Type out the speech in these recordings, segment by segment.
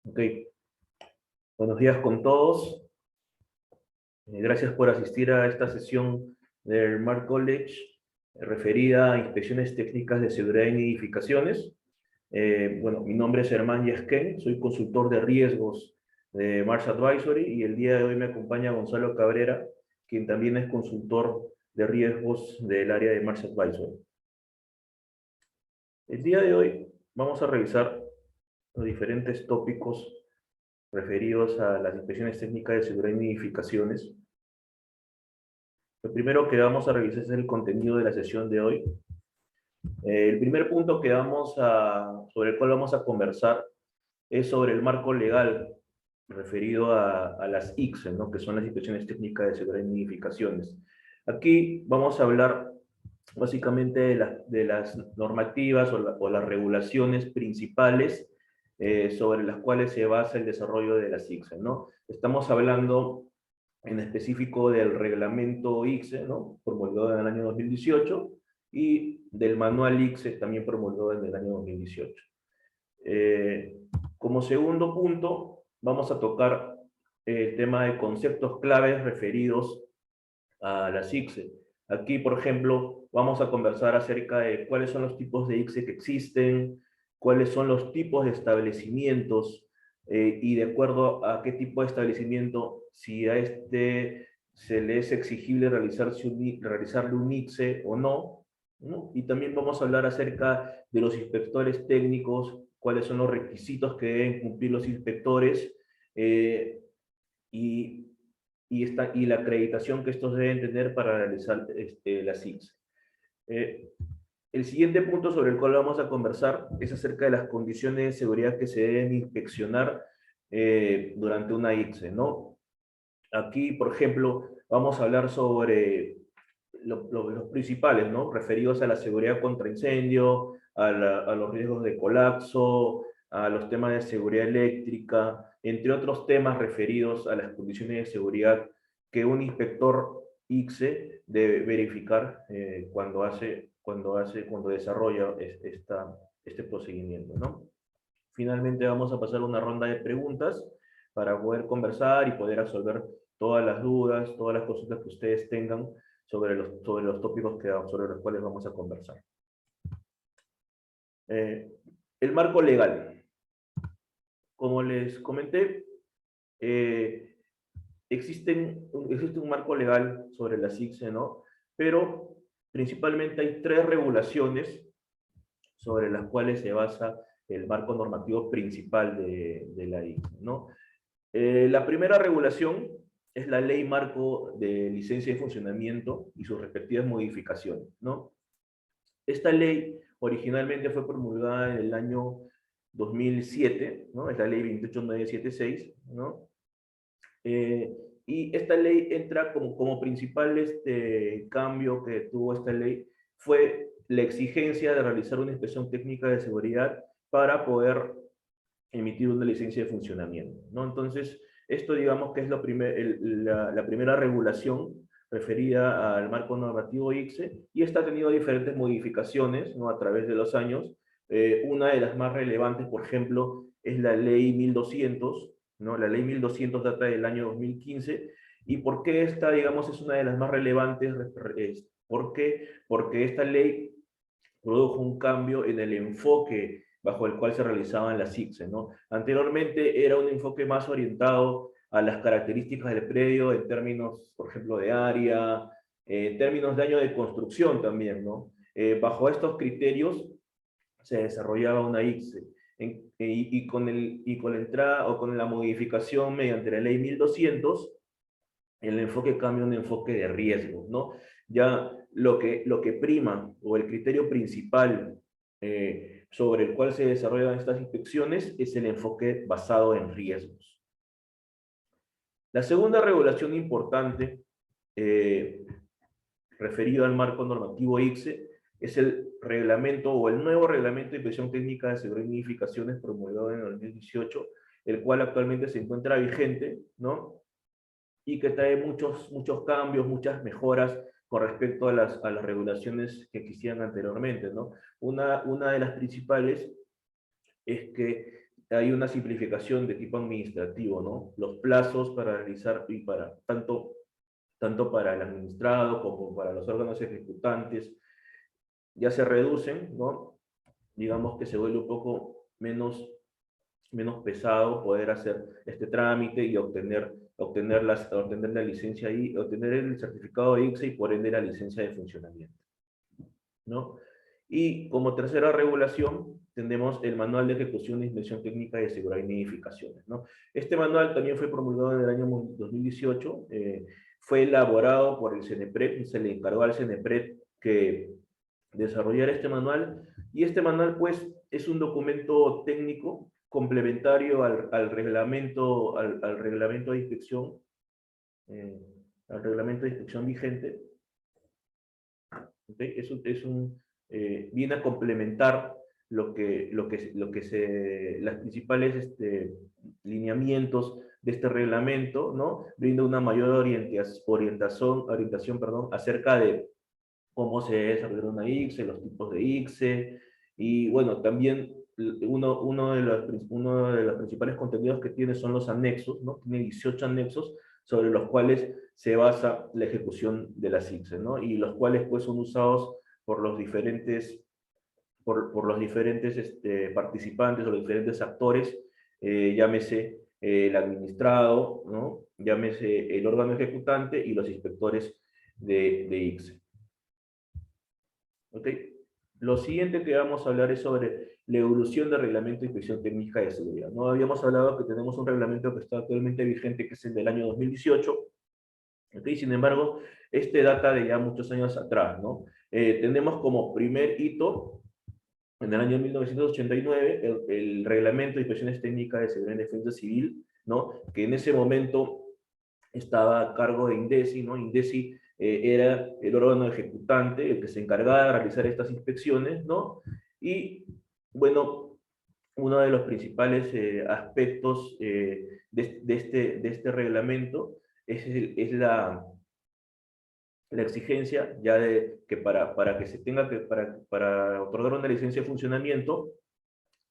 Ok, buenos días con todos. Gracias por asistir a esta sesión del Mark College referida a inspecciones técnicas de seguridad en edificaciones. Bueno, mi nombre es Germán Yesquén, soy consultor de riesgos de Mars Advisory y el día de hoy me acompaña Gonzalo Cabrera, quien también es consultor de riesgos del área de Mars Advisory. El día de hoy vamos a revisar los diferentes tópicos referidos a las inspecciones técnicas de seguridad en edificaciones. Lo primero que vamos a revisar es el contenido de la sesión de hoy. El primer punto sobre el cual vamos a conversar es sobre el marco legal referido a las ICSE, ¿no? Que son las inspecciones técnicas de seguridad en edificaciones. Aquí vamos a hablar básicamente de las normativas o las regulaciones principales sobre las cuales se basa el desarrollo de las ICSE, ¿no? Estamos hablando en específico del reglamento ICSE, ¿no? Promulgado en el año 2018, y del manual ICSE, también promulgado en el año 2018. Como segundo punto, vamos a tocar el tema de conceptos claves referidos a las ICSE. Aquí, por ejemplo, vamos a conversar acerca de cuáles son los tipos de ICSE que existen, cuáles son los tipos de establecimientos, y de acuerdo a qué tipo de establecimiento, si a este se le es exigible realizarle un ICSE o no, ¿no? Y también vamos a hablar acerca de los inspectores técnicos, cuáles son los requisitos que deben cumplir los inspectores, y y la acreditación que estos deben tener para realizar las ICSE. El siguiente punto sobre el cual vamos a conversar es acerca de las condiciones de seguridad que se deben inspeccionar durante una ICSE, ¿no? Aquí, por ejemplo, vamos a hablar sobre los principales, ¿no? Referidos a la seguridad contra incendio, a los riesgos de colapso, a los temas de seguridad eléctrica, entre otros temas referidos a las condiciones de seguridad que un inspector ICSE debe verificar cuando desarrolla este procedimiento, ¿no? Finalmente vamos a pasar una ronda de preguntas para poder conversar y poder resolver todas las dudas, todas las consultas que ustedes tengan sobre los tópicos sobre los cuales vamos a conversar. El marco legal. Como les comenté, existe un marco legal sobre las ICSE, ¿no? Pero principalmente hay tres regulaciones sobre las cuales se basa el marco normativo principal de la ICSE, ¿no? La primera regulación es la Ley Marco de Licencia de Funcionamiento y sus respectivas modificaciones, ¿no? Esta ley originalmente fue promulgada en el año 2007, ¿no? Es la ley 28976, ¿no? Y esta ley entra como principal cambio que tuvo esta ley fue la exigencia de realizar una inspección técnica de seguridad para poder emitir una licencia de funcionamiento, ¿no? Entonces, esto digamos que es la primera regulación referida al marco normativo ICSE, y esta ha tenido diferentes modificaciones, ¿no? A través de los años. Una de las más relevantes, por ejemplo, es la ley 1200, ¿no? La ley 1200 data del año 2015, y ¿por qué esta, digamos, es una de las más relevantes? ¿Por qué? Porque esta ley produjo un cambio en el enfoque bajo el cual se realizaban las ICSE, ¿no? Anteriormente era un enfoque más orientado a las características del predio en términos, por ejemplo, de área, en términos de año de construcción también, ¿no? Bajo estos criterios se desarrollaba una ICSE. Y con la entrada o con la modificación mediante la ley 1200, el enfoque cambia a un enfoque de riesgo, ¿no? Ya lo que prima o el criterio principal sobre el cual se desarrollan estas inspecciones es el enfoque basado en riesgos. La segunda regulación importante referido al marco normativo ICSE es el reglamento o el nuevo reglamento de inspección técnica de seguridad y edificaciones promulgado en el 2018, el cual actualmente se encuentra vigente, ¿no? Y que trae muchos cambios, muchas mejoras con respecto a las regulaciones que existían anteriormente, ¿no? Una de las principales es que hay una simplificación de tipo administrativo, ¿no? Los plazos para realizar, y para tanto para el administrado como para los órganos ejecutantes, ya se reducen, ¿no? Digamos que se vuelve un poco menos pesado poder hacer este trámite y obtener la licencia y obtener el certificado de ICSE y por ende la licencia de funcionamiento, ¿no? Y como tercera regulación tenemos el Manual de Ejecución de Inspección Técnica de Seguridad y Nidificaciones, ¿no? Este manual también fue promulgado en el año 2018, fue elaborado por el CENEPRED, se le encargó al CENEPRED que desarrollar este manual, y este manual pues es un documento técnico complementario al reglamento de inspección, eh, al reglamento de inspección vigente, ¿okay? Viene a complementar las principales lineamientos de este reglamento, ¿no? Brinda una mayor orientación, perdón, acerca de cómo se desarrolla una ICSE, los tipos de ICSE, y bueno, también uno de los principales contenidos que tiene son los anexos, ¿no? Tiene 18 anexos sobre los cuales se basa la ejecución de las ICSE, ¿no? Y los cuales pues son usados por los diferentes, por los diferentes participantes o los diferentes actores, llámese el administrado, ¿no? Llámese el órgano ejecutante y los inspectores de ICSE. ¿Ok? Lo siguiente que vamos a hablar es sobre la evolución del reglamento de inspección técnica de seguridad. No habíamos hablado que tenemos un reglamento que está actualmente vigente, que es el del año 2018. ¿Ok? Sin embargo, este data de ya muchos años atrás, ¿no? Tenemos como primer hito, en el año 1989, el reglamento de inspecciones técnicas de seguridad y defensa civil, ¿no? Que en ese momento estaba a cargo de INDECI, ¿no? INDECI era el órgano ejecutante, el que se encargaba de realizar estas inspecciones, ¿no? Y, bueno, uno de los principales aspectos de este reglamento es la exigencia ya de que para que se tenga que, para otorgar una licencia de funcionamiento,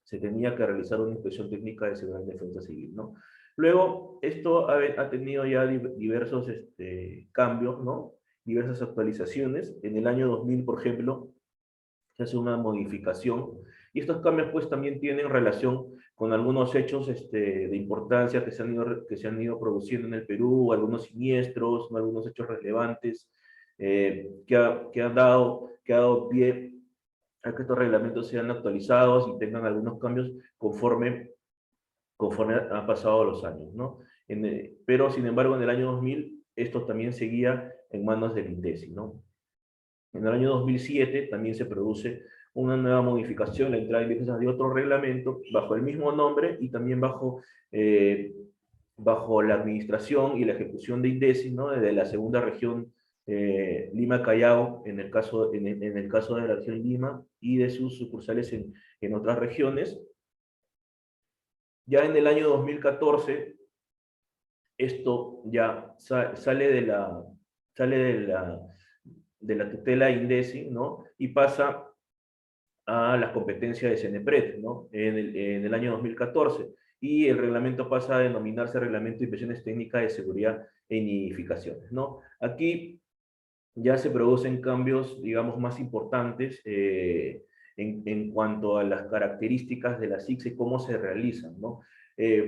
se tenía que realizar una inspección técnica de seguridad y defensa civil, ¿no? Luego, esto ha tenido ya diversos cambios, ¿no? Diversas actualizaciones. En el año 2000, por ejemplo, se hace una modificación, y estos cambios pues también tienen relación con algunos hechos de importancia que se han ido produciendo en el Perú, algunos siniestros, ¿no? Algunos hechos relevantes que han dado pie a que estos reglamentos sean actualizados y tengan algunos cambios conforme han pasado los años, ¿no? Pero, sin embargo, en el año 2000, esto también seguía en manos del INDECI, ¿no? En el año 2007 también se produce una nueva modificación, la entrada en vigencia de otro reglamento bajo el mismo nombre y también bajo la administración y la ejecución de INDECI, ¿no? De la segunda región Lima-Callao, en el caso de la región Lima, y de sus sucursales en otras regiones. Ya en el año 2014, esto ya sale de la tutela INDECI, ¿no? Y pasa a las competencias de CENEPRED, ¿no? En el año 2014. Y el reglamento pasa a denominarse Reglamento de Inspecciones Técnicas de Seguridad e Nidificaciones, ¿no? Aquí ya se producen cambios, digamos, más importantes en cuanto a las características de las ICSE y cómo se realizan, ¿no?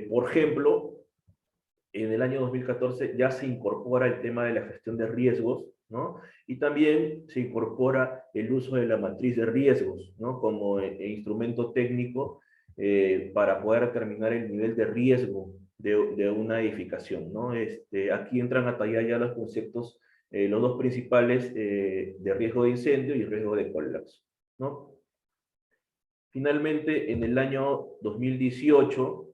Por ejemplo, en el año 2014 ya se incorpora el tema de la gestión de riesgos, ¿no? Y también se incorpora el uso de la matriz de riesgos, ¿no? Como instrumento técnico para poder determinar el nivel de riesgo de una edificación, ¿no? Aquí entran a tallar ya los conceptos, los dos principales de riesgo de incendio y riesgo de colapso, ¿no? Finalmente, en el año 2018,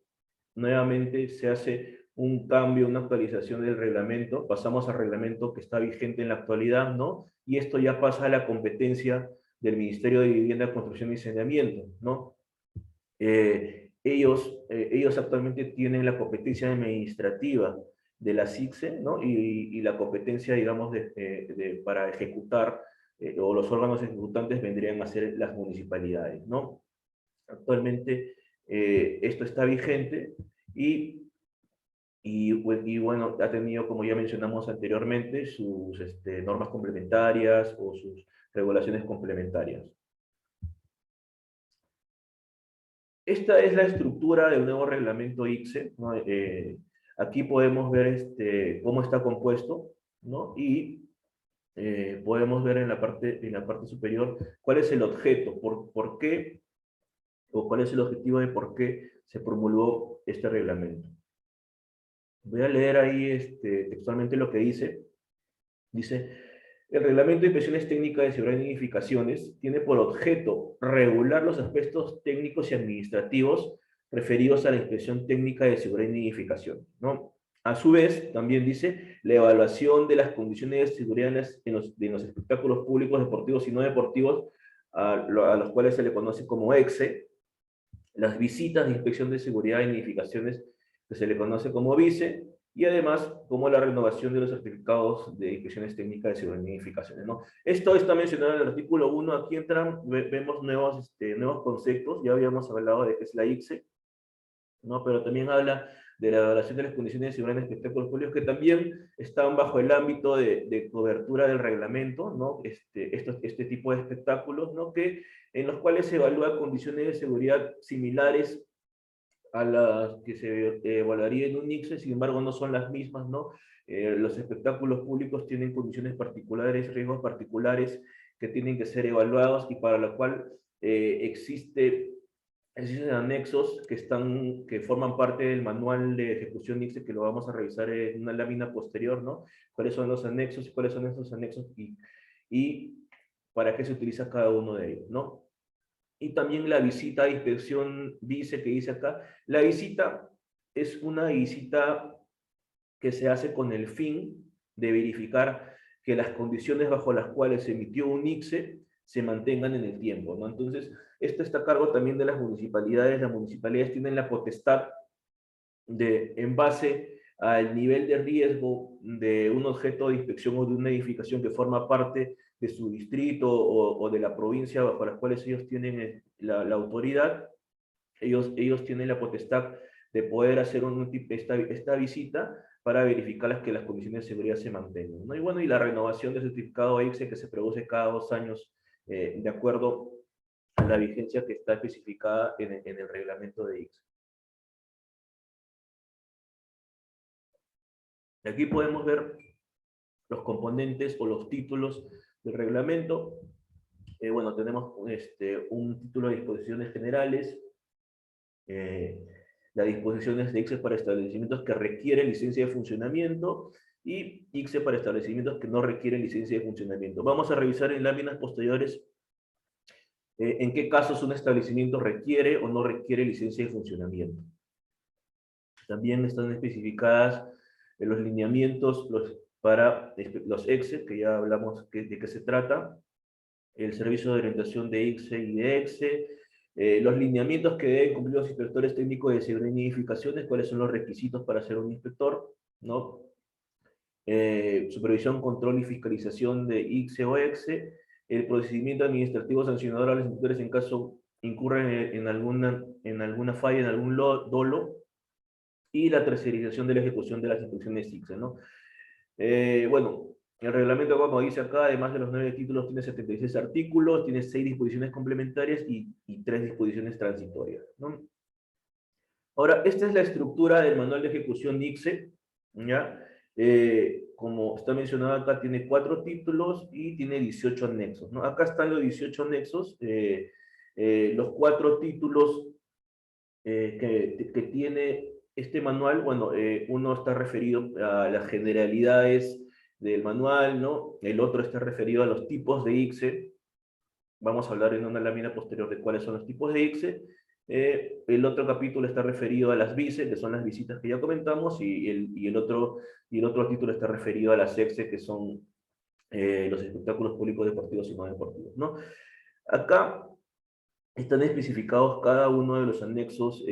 nuevamente se hace un cambio, una actualización del reglamento, pasamos al reglamento que está vigente en la actualidad, ¿no? Y esto ya pasa a la competencia del Ministerio de Vivienda, Construcción y Saneamiento, ¿no? Ellos actualmente tienen la competencia administrativa de la SICSE, ¿no? Y la competencia, digamos, para ejecutar, o los órganos ejecutantes vendrían a ser las municipalidades, ¿no? Actualmente esto está vigente y bueno, ha tenido, como ya mencionamos anteriormente, sus normas complementarias o sus regulaciones complementarias. Esta es la estructura del nuevo reglamento ICSE, ¿no? Aquí podemos ver cómo está compuesto, ¿no? Y podemos ver en la parte superior cuál es el objeto, por qué, o cuál es el objetivo de por qué se promulgó este reglamento. Voy a leer ahí textualmente lo que dice. Dice, el Reglamento de Inspecciones Técnicas de Seguridad y Edificaciones tiene por objeto regular los aspectos técnicos y administrativos referidos a la inspección técnica de seguridad y edificación, ¿no? A su vez, también dice, la evaluación de las condiciones de seguridad en los espectáculos públicos, deportivos y no deportivos, a los cuales se le conoce como EXE, las visitas de inspección de seguridad en edificaciones, que se le conoce como VICE, y además como la renovación de los certificados de inspecciones técnicas de seguridad en edificaciones, ¿no? Esto está mencionado en el artículo 1, aquí entran, vemos nuevos conceptos, ya habíamos hablado de qué es la ICSE, ¿no? Pero también habla de la evaluación de las condiciones de seguridad en espectáculos públicos, que también están bajo el ámbito de cobertura del reglamento, ¿no? Este tipo de espectáculos, ¿no? En los cuales se evalúan condiciones de seguridad similares a las que se evaluaría en un ICSE, sin embargo no son las mismas, ¿no? Los espectáculos públicos tienen condiciones particulares, riesgos particulares que tienen que ser evaluados y para la cual existen anexos que forman parte del manual de ejecución ICSE, que lo vamos a revisar en una lámina posterior, ¿no? ¿Cuáles son los anexos y cuáles son esos anexos y para qué se utiliza cada uno de ellos, ¿no? Y también la visita a inspección dice que dice acá, la visita es una visita que se hace con el fin de verificar que las condiciones bajo las cuales se emitió un ICSE se mantengan en el tiempo, ¿no? Entonces, esto está a cargo también de las municipalidades. Las municipalidades tienen la potestad en base al nivel de riesgo de un objeto de inspección o de una edificación que forma parte de su distrito o de la provincia bajo las cuales ellos tienen la autoridad, ellos tienen la potestad de poder hacer esta visita para verificar que las condiciones de seguridad se mantengan, ¿no? Y bueno, y la renovación del certificado ICSE que se produce cada 2 años de acuerdo a la vigencia que está especificada en el reglamento de ICSE. Aquí podemos ver los componentes o los títulos del reglamento. Bueno, tenemos un título de disposiciones generales, las disposiciones de ICSE para establecimientos que requieren licencia de funcionamiento y ICSE para establecimientos que no requieren licencia de funcionamiento. Vamos a revisar en láminas posteriores en qué casos un establecimiento requiere o no requiere licencia de funcionamiento. También están especificadas los lineamientos para los EXE, que ya hablamos de qué se trata, el servicio de orientación de ICSE y de EXE, los lineamientos que deben cumplir los inspectores técnicos de seguridad y edificaciones, cuáles son los requisitos para ser un inspector, ¿no? Supervisión, control y fiscalización de ICSE o EXE, el procedimiento administrativo sancionador a los inspectores en caso incurran en alguna falla, en algún dolo, y la tercerización de la ejecución de las instrucciones ICSE, ¿no? Bueno, el reglamento, como dice acá, además de los 9 títulos, tiene 76 artículos, tiene 6 disposiciones complementarias y 3 disposiciones transitorias, ¿no? Ahora, esta es la estructura del manual de ejecución ICSE, ¿ya? Como está mencionado acá, tiene 4 títulos y tiene 18 anexos, ¿no? Acá están los 18 anexos, los 4 títulos que tiene este manual. Bueno, uno está referido a las generalidades del manual, ¿no? El otro está referido a los tipos de ICSE. Vamos a hablar en una lámina posterior de cuáles son los tipos de ICSE. El otro capítulo está referido a las VICE, que son las visitas que ya comentamos, y el otro título está referido a las EXE, que son los espectáculos públicos deportivos y no deportivos, ¿no? Acá están especificados cada uno de los anexos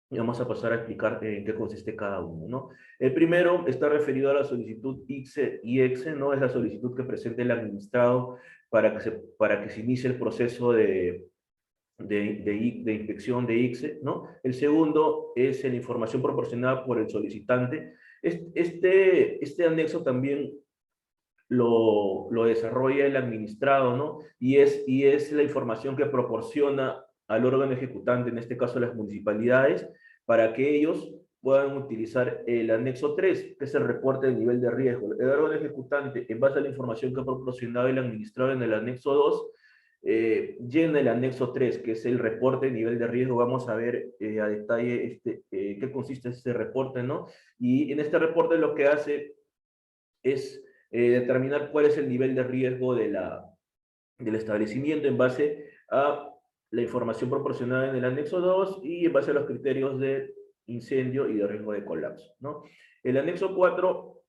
y vamos a pasar a explicar en qué consiste cada uno, ¿no? El primero está referido a la solicitud ICSE y EXE, ¿no? Es la solicitud que presenta el administrado para que se inicie el proceso de inspección de ICSE, ¿no? El segundo es la información proporcionada por el solicitante. Este anexo también lo desarrolla el administrado, ¿no? Y es la información que proporciona al órgano ejecutante, en este caso las municipalidades, para que ellos puedan utilizar el anexo 3, que es el reporte del nivel de riesgo. El órgano ejecutante, en base a la información que ha proporcionado el administrado en el anexo 2, llena el anexo 3, que es el reporte de nivel de riesgo. Vamos a ver a detalle qué consiste este reporte, ¿no? Y en este reporte lo que hace es determinar cuál es el nivel de riesgo del establecimiento en base a la información proporcionada en el anexo 2 y en base a los criterios de incendio y de riesgo de colapso, ¿no? El anexo 4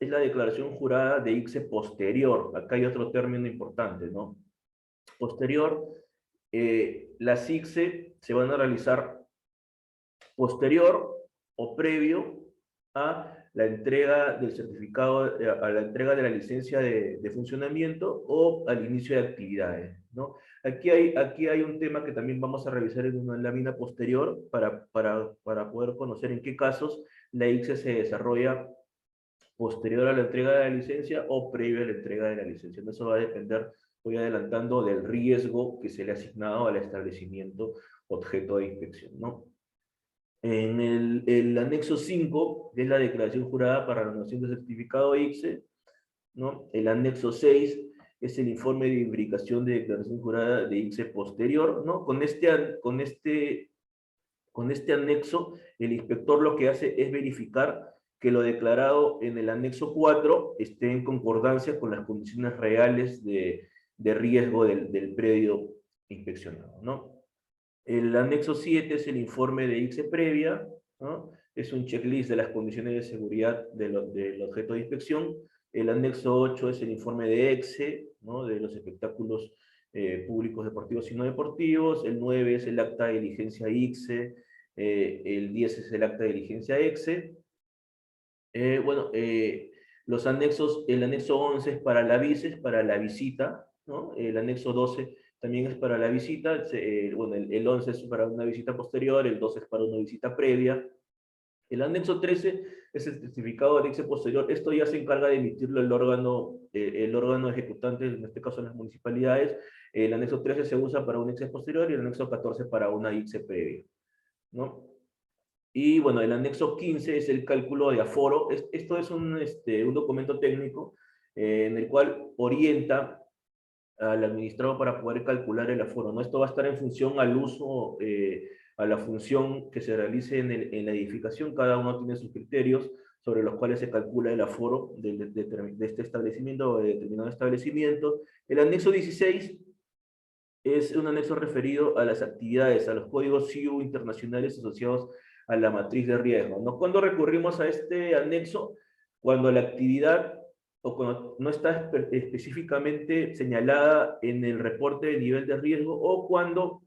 es la declaración jurada de ICSE posterior. Acá hay otro término importante, ¿no? Posterior, las ICSE se van a realizar posterior o previo a la entrega del certificado, a la entrega de la licencia de funcionamiento o al inicio de actividades, ¿no? Aquí hay un tema que también vamos a revisar en una lámina posterior para poder conocer en qué casos la ICSE se desarrolla posterior a la entrega de la licencia o previo a la entrega de la licencia. Eso va a depender, voy adelantando, del riesgo que se le ha asignado al establecimiento objeto de inspección, ¿no? En el anexo 5, que es la declaración jurada para la renovación del certificado ICSE, ¿no? El anexo 6 es el informe de verificación de declaración jurada de ICSE posterior, ¿no? Con este anexo, el inspector lo que hace es verificar que lo declarado en el anexo 4 esté en concordancia con las condiciones reales de riesgo del predio inspeccionado, ¿no? El anexo 7 es el informe de ICSE previa, ¿no? Es un checklist de las condiciones de seguridad del objeto de inspección. El anexo 8 es el informe de EXE, ¿no? De los espectáculos públicos deportivos y no deportivos. El 9 es el acta de diligencia ICSE. El 10 es el acta de diligencia EXE. Bueno, los anexos, el anexo 11 es para la vices, para la visita, ¿no? El anexo 12 también es para la visita, bueno, el 11 es para una visita posterior, el 12 es para una visita previa. El anexo 13 es el certificado de ICSE posterior. Esto ya se encarga de emitirlo el órgano ejecutante, en este caso las municipalidades. El anexo 13 se usa para un ICSE posterior y el anexo 14 para una ICSE previa, ¿no? Y bueno, el anexo 15 es el cálculo de aforo. Esto es un documento técnico en el cual orienta al administrado para poder calcular el aforo, ¿no? Esto va a estar en función al uso, a la función que se realice en la edificación. Cada uno tiene sus criterios sobre los cuales se calcula el aforo de este establecimiento o de determinado establecimiento. El anexo 16 es un anexo referido a las actividades, a los códigos CIU internacionales asociados a la matriz de riesgo, ¿no? ¿Cuándo recurrimos a este anexo? Cuando la actividad o cuando no está específicamente señalada en el reporte de nivel de riesgo o cuando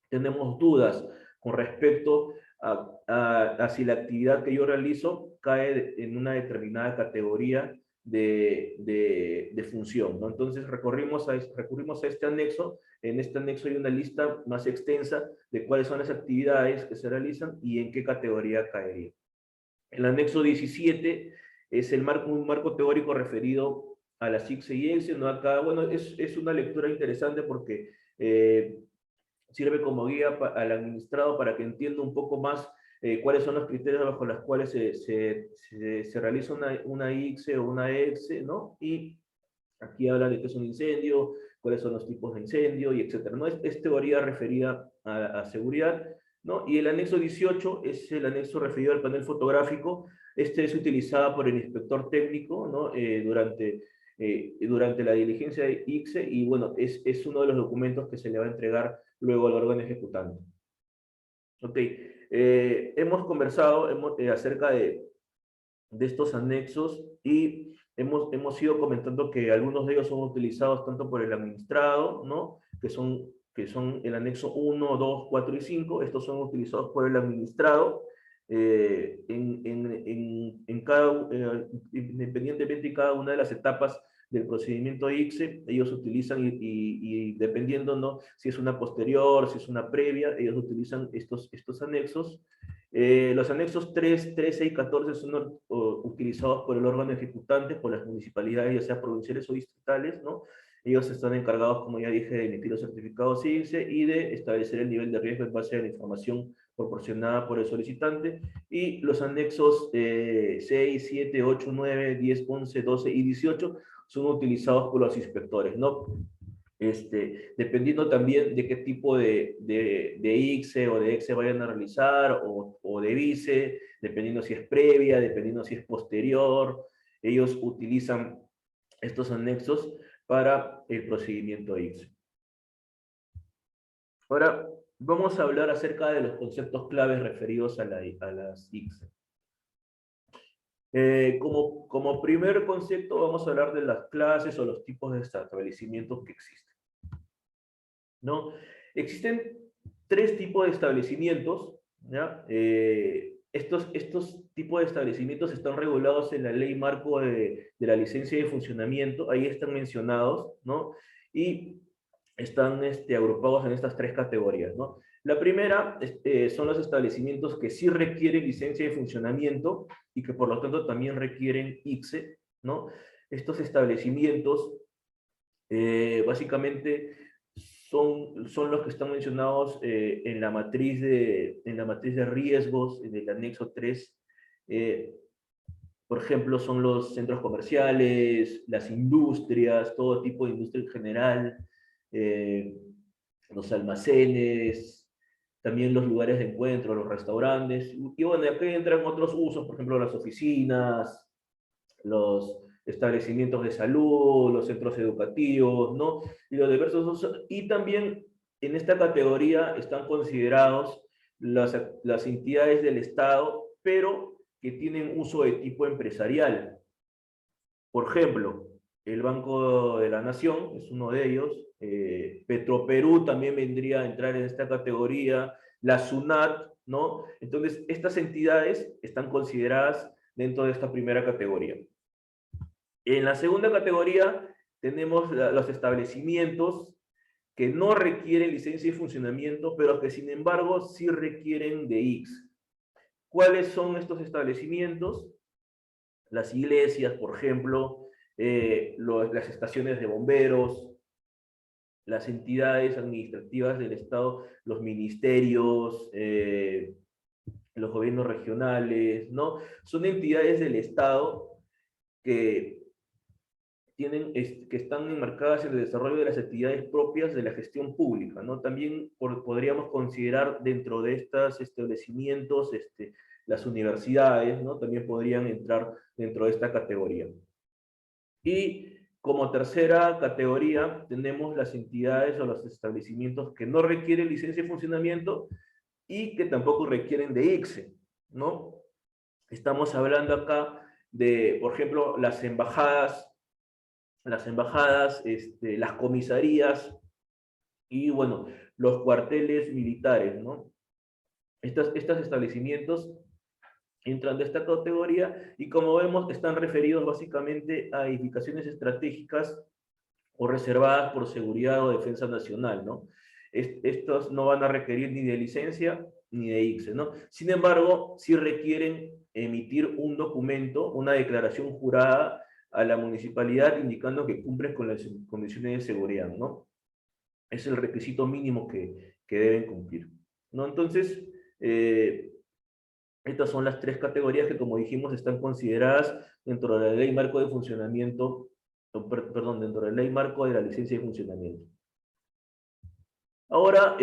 tenemos dudas con respecto a si la actividad que yo realizo cae en una determinada categoría de función, ¿no? Entonces recurrimos a este anexo. En este anexo hay una lista más extensa de cuáles son las actividades que se realizan y en qué categoría caería. El anexo 17 es un marco teórico referido a las ICSE y EXE, ¿no? Acá, bueno, es una lectura interesante porque sirve como guía al administrado para que entienda un poco más cuáles son los criterios bajo los cuales se realiza una ICSE o una EXE, ¿no? Y aquí habla de qué es un incendio, cuáles son los tipos de incendio, y etcétera, ¿no? Es teoría referida a seguridad, ¿no? Y el anexo 18 es el anexo referido al panel fotográfico. Este es utilizado por el inspector técnico, ¿no? Durante la diligencia de ICSE, y bueno, es uno de los documentos que se le va a entregar luego al órgano ejecutante. Ok, hemos conversado acerca de estos anexos y hemos ido comentando que algunos de ellos son utilizados tanto por el administrado, ¿no? Que son el anexo 1, 2, 4 y 5. Estos son utilizados por el administrado independientemente de cada una de las etapas del procedimiento ICSE, ellos utilizan, y dependiendo, ¿no?, si es una posterior, si es una previa, ellos utilizan estos anexos. Los anexos 3, 13 y 14 son utilizados por el órgano ejecutante, por las municipalidades, ya sea provinciales o distritales, ¿no? Ellos están encargados, como ya dije, de emitir los certificados ICSE y de establecer el nivel de riesgo en base a la información proporcionada por el solicitante. Y los anexos 6, 7, 8, 9, 10, 11, 12 y 18 son utilizados por los inspectores, ¿no? Dependiendo también de qué tipo de ICSE o de EXE vayan a realizar, o de VICE, dependiendo si es previa, dependiendo si es posterior, ellos utilizan estos anexos para el procedimiento ICSE. Ahora, vamos a hablar acerca de los conceptos claves referidos a las ICSE. Como primer concepto, vamos a hablar de las clases o los tipos de establecimientos que existen, ¿no? Existen 3 tipos de establecimientos, ¿ya? Estos tipos de establecimientos están regulados en la ley marco de la licencia de funcionamiento, ahí están mencionados, ¿no? Y están agrupados en estas 3 categorías, ¿no? La primera son los establecimientos que sí requieren licencia de funcionamiento y que por lo tanto también requieren ICSE, ¿no? Estos establecimientos básicamente son los que están mencionados en la matriz de riesgos, en el anexo 3. Por ejemplo, son los centros comerciales, las industrias, todo tipo de industria en general, los almacenes, también los lugares de encuentro, los restaurantes. Y bueno, aquí entran otros usos, por ejemplo, las oficinas, los establecimientos de salud, los centros educativos, ¿no? Y los diversos usos. Y también en esta categoría están considerados las entidades del Estado, pero que tienen uso de tipo empresarial. Por ejemplo, el Banco de la Nación es uno de ellos, Petroperú también vendría a entrar en esta categoría, la SUNAT, ¿no? Entonces, estas entidades están consideradas dentro de esta primera categoría. En la segunda categoría tenemos los establecimientos que no requieren licencia de funcionamiento, pero que sin embargo sí requieren de ICSE. ¿Cuáles son estos establecimientos? Las iglesias, por ejemplo, las estaciones de bomberos, las entidades administrativas del Estado, los ministerios, los gobiernos regionales, ¿no? Son entidades del Estado que que están enmarcadas en el desarrollo de las actividades propias de la gestión pública, ¿no? También podríamos considerar dentro de estos establecimientos las universidades, ¿no? También podrían entrar dentro de esta categoría. Y como tercera categoría tenemos las entidades o los establecimientos que no requieren licencia de funcionamiento y que tampoco requieren de ICSE, ¿no? Estamos hablando acá de, por ejemplo, las embajadas, las comisarías y, bueno, los cuarteles militares, ¿no? Estos establecimientos entran de esta categoría y, como vemos, están referidos básicamente a edificaciones estratégicas o reservadas por seguridad o defensa nacional, ¿no? Estos no van a requerir ni de licencia ni de ICSE, ¿no? Sin embargo, sí requieren emitir un documento, una declaración jurada a la municipalidad indicando que cumplen con las condiciones de seguridad, ¿no? Es el requisito mínimo que deben cumplir, ¿no? Entonces, estas son las 3 categorías que, como dijimos, están consideradas dentro de la Ley Marco de Funcionamiento, perdón, dentro de la Ley Marco de la Licencia de Funcionamiento. Ahora,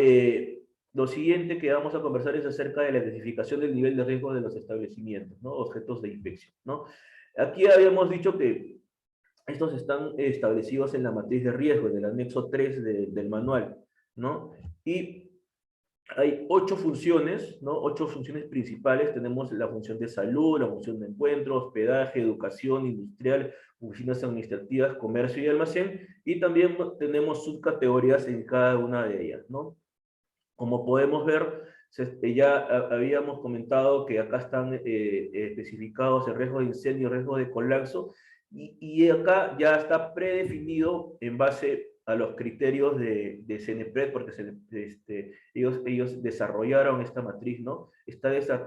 lo siguiente que vamos a conversar es acerca de la identificación del nivel de riesgo de los establecimientos, ¿no? Objetos de inspección, ¿no? Aquí habíamos dicho que estos están establecidos en la matriz de riesgo, en el anexo 3 del manual, ¿no? Y hay 8 funciones, ¿no? 8 funciones principales. Tenemos la función de salud, la función de encuentro, hospedaje, educación, industrial, oficinas administrativas, comercio y almacén, y también tenemos subcategorías en cada una de ellas, ¿no? Como podemos ver, ya habíamos comentado que acá están especificados el riesgo de incendio y el riesgo de colapso, Y acá ya está predefinido en base a los criterios de CNPRED, porque ellos desarrollaron esta matriz, ¿no? Está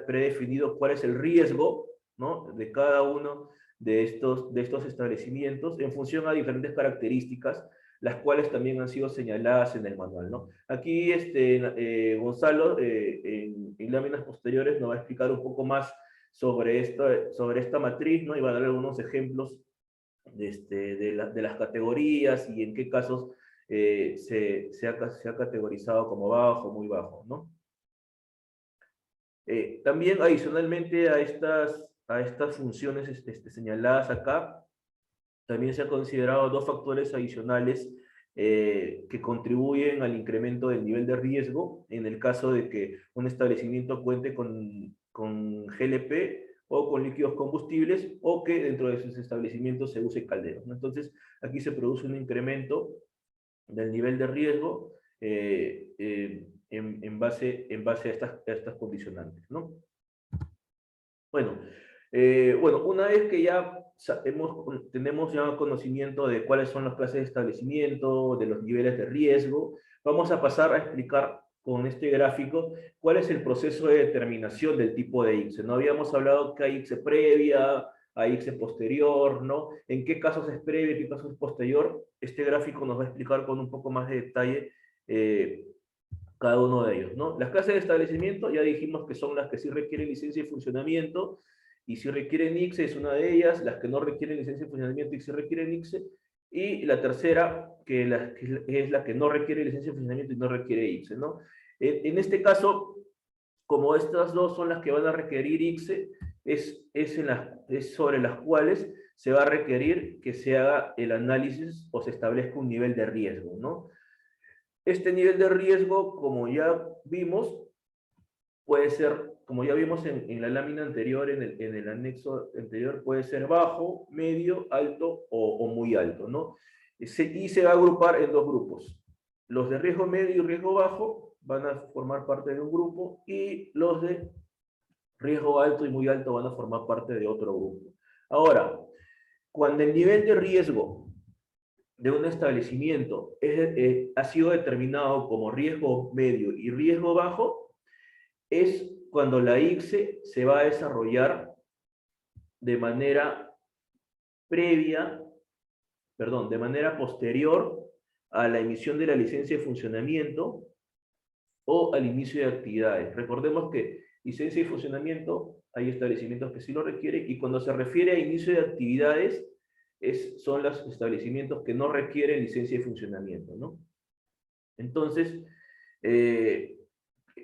predefinido cuál es el riesgo, ¿no? De cada uno de estos establecimientos en función a diferentes características, las cuales también han sido señaladas en el manual, ¿no? Aquí Gonzalo, en láminas posteriores, nos va a explicar un poco más sobre esta matriz, ¿no? Y va a dar algunos ejemplos de las categorías y en qué casos se ha categorizado como bajo, muy bajo, ¿no? También adicionalmente a estas funciones señaladas acá, también se han considerado dos factores adicionales que contribuyen al incremento del nivel de riesgo en el caso de que un establecimiento cuente con GLP o con líquidos combustibles o que dentro de sus establecimientos se use calderos, ¿no? Entonces, aquí se produce un incremento del nivel de riesgo en base a estas condicionantes, ¿no? Bueno, una vez que ya tenemos ya conocimiento de cuáles son las clases de establecimiento, de los niveles de riesgo, vamos a pasar a explicar con este gráfico cuál es el proceso de determinación del tipo de ICSE. No habíamos hablado que hay ICSE previa, hay ICSE posterior, ¿no? En qué casos es previa, en qué casos es posterior. Este gráfico nos va a explicar con un poco más de detalle cada uno de ellos, ¿no? Las clases de establecimiento ya dijimos que son las que sí requieren licencia de funcionamiento, y si requieren ICSE es una de ellas, las que no requieren licencia de funcionamiento y si requieren ICSE, y la tercera, que es la que no requiere licencia de funcionamiento y no requiere ICSE, ¿no? En este caso, como estas dos son las que van a requerir ICSE, es sobre las cuales se va a requerir que se haga el análisis o se establezca un nivel de riesgo, ¿no? Este nivel de riesgo, como ya vimos, puede ser, como ya vimos en la lámina anterior, en el anexo anterior, puede ser bajo, medio, alto o muy alto, ¿no? Y se va a agrupar en dos grupos. Los de riesgo medio y riesgo bajo van a formar parte de un grupo y los de riesgo alto y muy alto van a formar parte de otro grupo. Ahora, cuando el nivel de riesgo de un establecimiento ha sido determinado como riesgo medio y riesgo bajo, es cuando la ICSE se va a desarrollar de manera previa, perdón, de manera posterior a la emisión de la licencia de funcionamiento o al inicio de actividades. Recordemos que licencia de funcionamiento hay establecimientos que sí lo requieren, y cuando se refiere a inicio de actividades son los establecimientos que no requieren licencia de funcionamiento, ¿no? Entonces,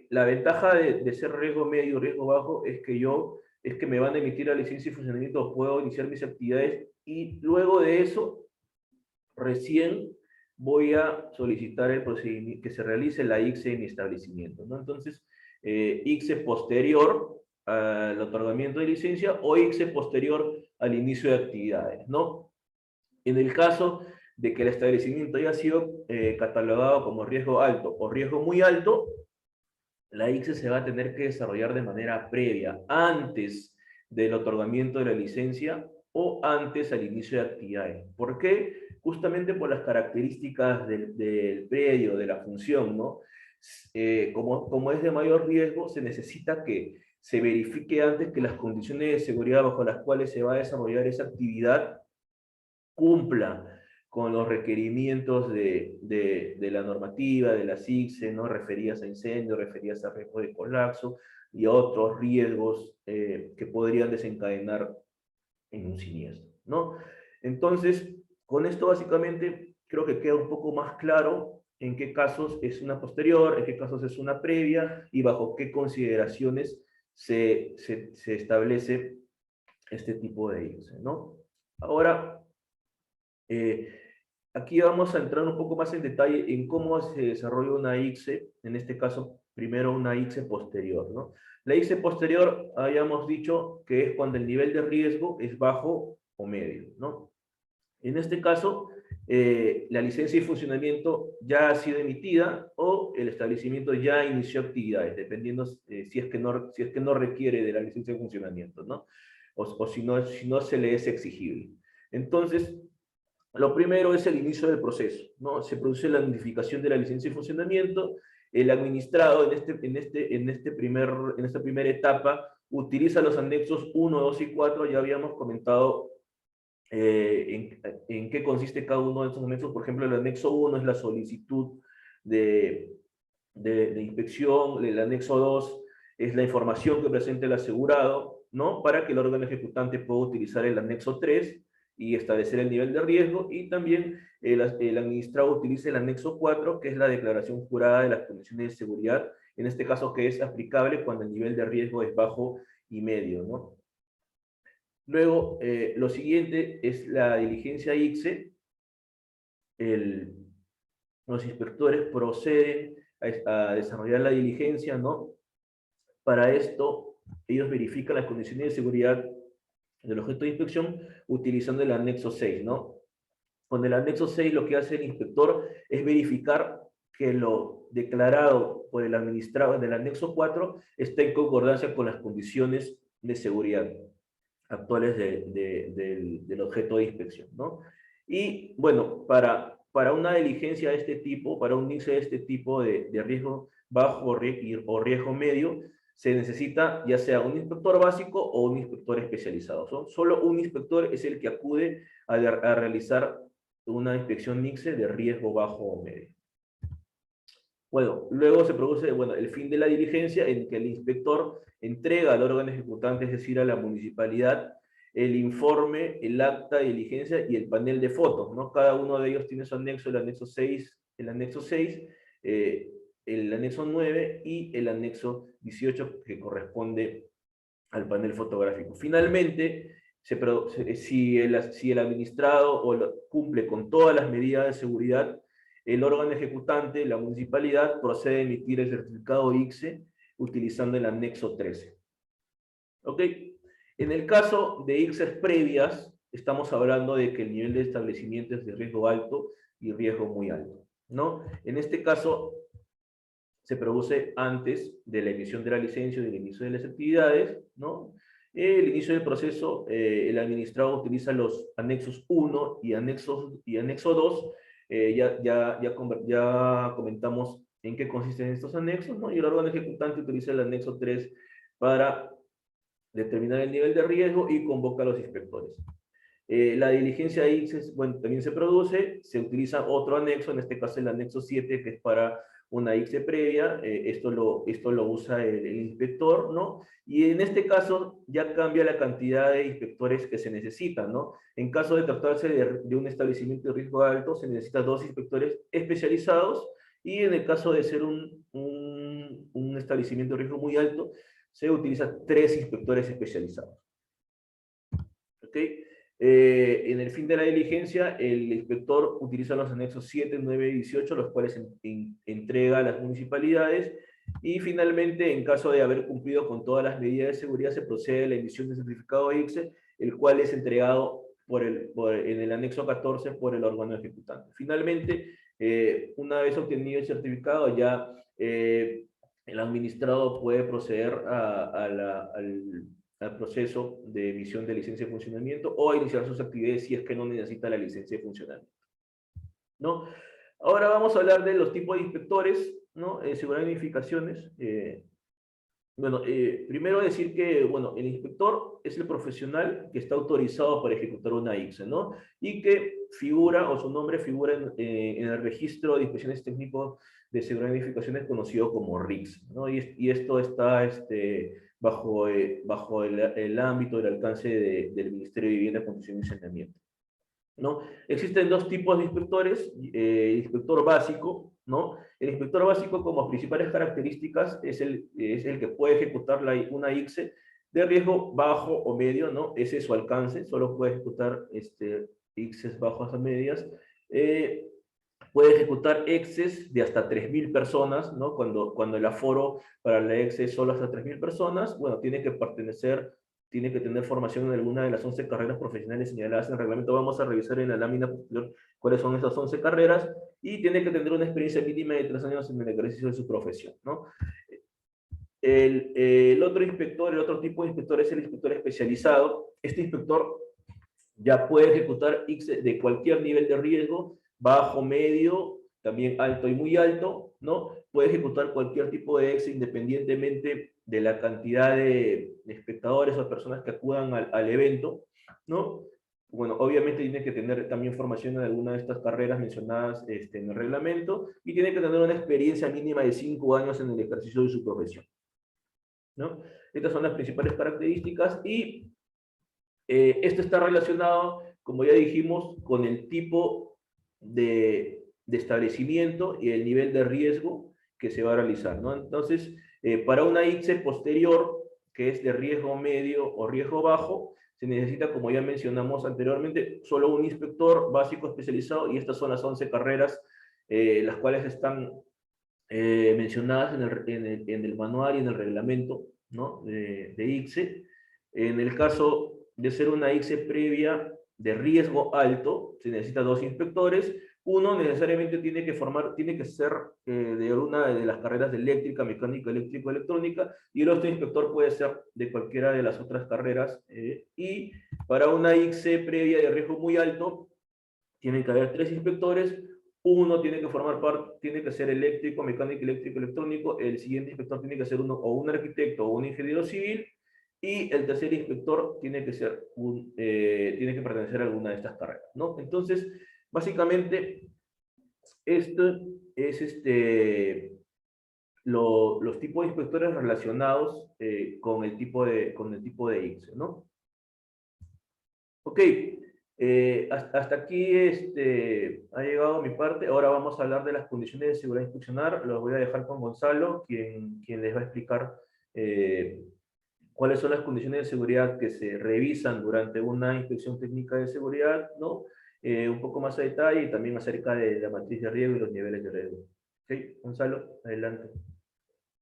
la ventaja de ser riesgo medio y riesgo bajo es que me van a emitir la licencia de funcionamiento, puedo iniciar mis actividades y luego de eso recién voy a solicitar el procedimiento, que se realice la ICSE en mi establecimiento, ¿no? Entonces, ICSE posterior al otorgamiento de licencia o ICSE posterior al inicio de actividades, ¿no? En el caso de que el establecimiento haya sido catalogado como riesgo alto o riesgo muy alto, la ICSE se va a tener que desarrollar de manera previa, antes del otorgamiento de la licencia o antes al inicio de actividades. ¿Por qué? Justamente por las características del predio, de la función, ¿no? Como es de mayor riesgo, se necesita que se verifique antes que las condiciones de seguridad bajo las cuales se va a desarrollar esa actividad cumpla con los requerimientos de la normativa, de la CICSE, ¿no? Referidas a incendios, referidas a riesgo de colapso y a otros riesgos que podrían desencadenar en un siniestro, ¿no? Entonces, con esto básicamente creo que queda un poco más claro en qué casos es una posterior, en qué casos es una previa y bajo qué consideraciones se establece este tipo de ICSE, ¿no? Ahora, eh, aquí vamos a entrar un poco más en detalle en cómo se desarrolla una ICSE, en este caso, primero una ICSE posterior, ¿no? La ICSE posterior, habíamos dicho que es cuando el nivel de riesgo es bajo o medio, ¿no? En este caso, la licencia de funcionamiento ya ha sido emitida o el establecimiento ya inició actividades, dependiendo si es que no requiere de la licencia de funcionamiento, ¿no? O si no se le es exigible. Entonces, lo primero es el inicio del proceso, ¿no? Se produce la notificación de la licencia de funcionamiento. El administrado en esta primera etapa utiliza los anexos 1, 2 y 4. Ya habíamos comentado en qué consiste cada uno de estos anexos. Por ejemplo, el anexo 1 es la solicitud de, de inspección, el anexo 2 es la información que presenta el asegurado, ¿no? Para que el órgano ejecutante pueda utilizar el anexo 3 y establecer el nivel de riesgo, y también el administrado utiliza el anexo 4, que es la declaración jurada de las condiciones de seguridad, en este caso que es aplicable cuando el nivel de riesgo es bajo y medio, ¿no? Luego, lo siguiente es la diligencia ICSE. Los inspectores proceden a desarrollar la diligencia, ¿no? Para esto, ellos verifican las condiciones de seguridad del objeto de inspección utilizando el anexo 6, ¿no? Con el anexo 6 lo que hace el inspector es verificar que lo declarado por el administrador del anexo 4 está en concordancia con las condiciones de seguridad actuales del objeto de inspección, ¿no? Y bueno, para una diligencia de este tipo, para un índice de este tipo de riesgo bajo o riesgo medio, se necesita ya sea un inspector básico o un inspector especializado. Solo un inspector es el que acude a realizar una inspección NICSE de riesgo bajo o medio. Bueno, luego se produce el fin de la diligencia, en que el inspector entrega al órgano ejecutante, es decir, a la municipalidad, el informe, el acta de diligencia y el panel de fotos, ¿no? Cada uno de ellos tiene su anexo, el anexo 6, eh, el anexo 9 y el anexo 18, que corresponde al panel fotográfico. Finalmente, si el administrado cumple con todas las medidas de seguridad, el órgano ejecutante, la municipalidad, procede a emitir el certificado ICSE utilizando el anexo 13. ¿Ok? En el caso de ICSES previas, estamos hablando de que el nivel de establecimiento es de riesgo alto y riesgo muy alto, ¿no? En este caso, se produce antes de la emisión de la licencia y del inicio de las actividades, ¿no? El inicio del proceso, el administrador utiliza los anexos 1 y anexo 2. Ya comentamos en qué consisten estos anexos, ¿no? Y el órgano ejecutante utiliza el anexo 3 para determinar el nivel de riesgo y convoca a los inspectores. La diligencia ICSE, bueno, también se produce, se utiliza otro anexo, en este caso el anexo 7, que es para una ICSE previa. Esto lo usa el inspector, ¿no? Y en este caso ya cambia la cantidad de inspectores que se necesitan, ¿no? En caso de tratarse de un establecimiento de riesgo alto, se necesitan 2 inspectores especializados, y en el caso de ser un establecimiento de riesgo muy alto, se utilizan 3 inspectores especializados. ¿Ok? En el fin de la diligencia, el inspector utiliza los anexos 7, 9 y 18, los cuales entrega a las municipalidades, y finalmente, en caso de haber cumplido con todas las medidas de seguridad, se procede a la emisión del certificado ICSE, el cual es entregado en el anexo 14 por el órgano ejecutante. Finalmente, una vez obtenido el certificado, ya el administrado puede proceder al proceso de emisión de licencia de funcionamiento o a iniciar sus actividades si es que no necesita la licencia de funcionamiento, ¿no? Ahora vamos a hablar de los tipos de inspectores, ¿no? Seguridad de edificaciones. Primero decir que, bueno, el inspector es el profesional que está autorizado para ejecutar una ICSE, ¿no? Y que figura, o su nombre figura en el registro de inspecciones técnicos de seguridad de edificaciones conocido como RICS, ¿no? Y esto está bajo el ámbito del alcance del Ministerio de Vivienda, Construcción y Saneamiento, ¿no? Existen 2 tipos de inspectores. Inspector básico, ¿no? El inspector básico, como principales características, es el que puede ejecutar una ICSE de riesgo bajo o medio, ¿no? Ese es su alcance, solo puede ejecutar ICSES bajas a medias. Puede ejecutar EXES de hasta 3.000 personas, ¿no? Cuando el aforo para la EXE es solo hasta 3.000 personas, bueno, tiene que tener formación en alguna de las 11 carreras profesionales señaladas en el reglamento. Vamos a revisar en la lámina posterior cuáles son esas 11 carreras, y tiene que tener una experiencia mínima de 3 años en el ejercicio de su profesión, ¿no? El otro tipo de inspector es el inspector especializado. Este inspector ya puede ejecutar ICSE de cualquier nivel de riesgo, bajo, medio, también alto y muy alto, ¿no? Puede ejecutar cualquier tipo de ICSE independientemente de la cantidad de espectadores o personas que acudan al evento, ¿no? Bueno, obviamente tiene que tener también formación en alguna de estas carreras mencionadas en el reglamento y tiene que tener una experiencia mínima de 5 años en el ejercicio de su profesión, ¿no? Estas son las principales características y esto está relacionado, como ya dijimos, con el tipo de establecimiento y el nivel de riesgo que se va a realizar, ¿no? Entonces, para una ICSE posterior, que es de riesgo medio o riesgo bajo, se necesita, como ya mencionamos anteriormente, solo un inspector básico especializado y estas son las 11 carreras, las cuales están mencionadas en el manual y en el reglamento, ¿no? de ICSE. En el caso de ser una ICSE previa de riesgo alto, se necesita 2 inspectores. Uno necesariamente tiene que ser de una de las carreras de eléctrica, mecánica, eléctrico, electrónica, y el otro inspector puede ser de cualquiera de las otras carreras. Y para una ICSE previa de riesgo muy alto, tienen que haber 3 inspectores. Uno tiene que formar parte, tiene que ser eléctrico, mecánico, eléctrico, electrónico. El siguiente inspector tiene que ser uno o un arquitecto o un ingeniero civil. Y el tercer inspector tiene que ser tiene que pertenecer a alguna de estas carreras, ¿no? Entonces, básicamente, esto es los tipos de inspectores relacionados con el tipo de ICSE, ¿no? Ok, hasta aquí ha llegado mi parte. Ahora vamos a hablar de las condiciones de seguridad institucional. Los voy a dejar con Gonzalo, quien les va a explicar eh, cuáles son las condiciones de seguridad que se revisan durante una inspección técnica de seguridad, ¿no? Un poco más a detalle y también acerca de la matriz de riesgo y los niveles de riesgo. Ok, Gonzalo, adelante.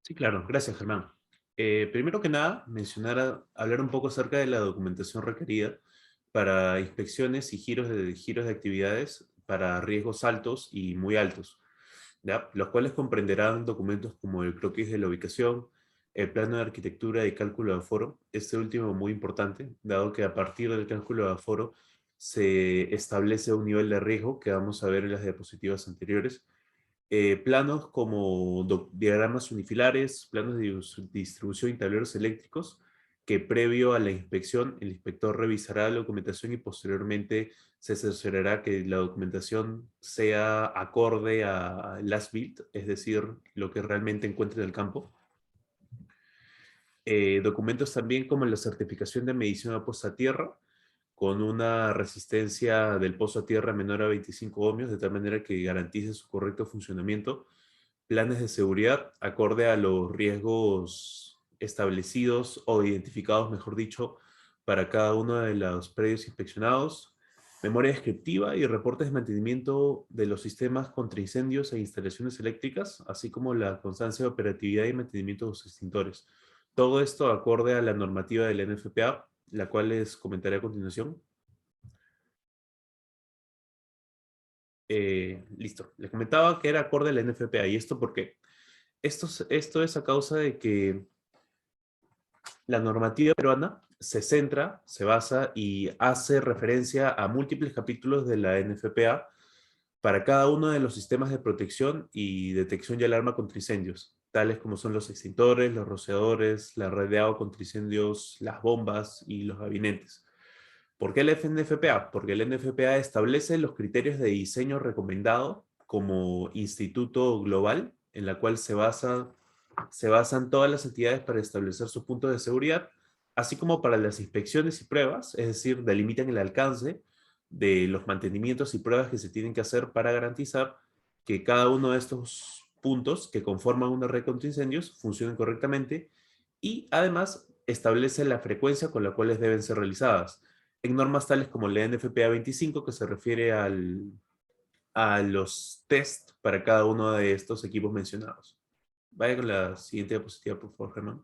Sí, claro. Gracias, Germán. Primero que nada, hablar un poco acerca de la documentación requerida para inspecciones y giros de actividades para riesgos altos y muy altos, ¿ya? Los cuales comprenderán documentos como el croquis de la ubicación, el plano de arquitectura y cálculo de aforo, este último muy importante, dado que a partir del cálculo de aforo se establece un nivel de riesgo que vamos a ver en las diapositivas anteriores. Planos como diagramas unifilares, planos de distribución y tableros eléctricos, que previo a la inspección, el inspector revisará la documentación y posteriormente se cerciorará que la documentación sea acorde a las built, es decir, lo que realmente encuentre en el campo. Documentos también como la certificación de medición a posta a tierra, con una resistencia del pozo a tierra menor a 25 ohmios, de tal manera que garantice su correcto funcionamiento. Planes de seguridad acorde a los riesgos establecidos o identificados, mejor dicho, para cada uno de los predios inspeccionados. Memoria descriptiva y reportes de mantenimiento de los sistemas contra incendios e instalaciones eléctricas, así como la constancia de operatividad y mantenimiento de los extintores. Todo esto acorde a la normativa del NFPA, la cual les comentaré a continuación. Listo. Les comentaba que era acorde a la NFPA. ¿Y esto por qué? Esto es a causa de que la normativa peruana se basa y hace referencia a múltiples capítulos de la NFPA para cada uno de los sistemas de protección y detección y alarma contra incendios, tales como son los extintores, los rociadores, la red de agua contra incendios, las bombas y los gabinetes. ¿Por qué el NFPA? Porque el NFPA establece los criterios de diseño recomendado como instituto global, en la cual se basan todas las entidades para establecer sus puntos de seguridad, así como para las inspecciones y pruebas, es decir, delimitan el alcance de los mantenimientos y pruebas que se tienen que hacer para garantizar que cada uno de estos puntos que conforman una red contra incendios funcionen correctamente y además establece la frecuencia con la cual deben ser realizadas en normas tales como la NFPA 25, que se refiere a los test para cada uno de estos equipos mencionados. Vaya con la siguiente diapositiva, por favor, Germán.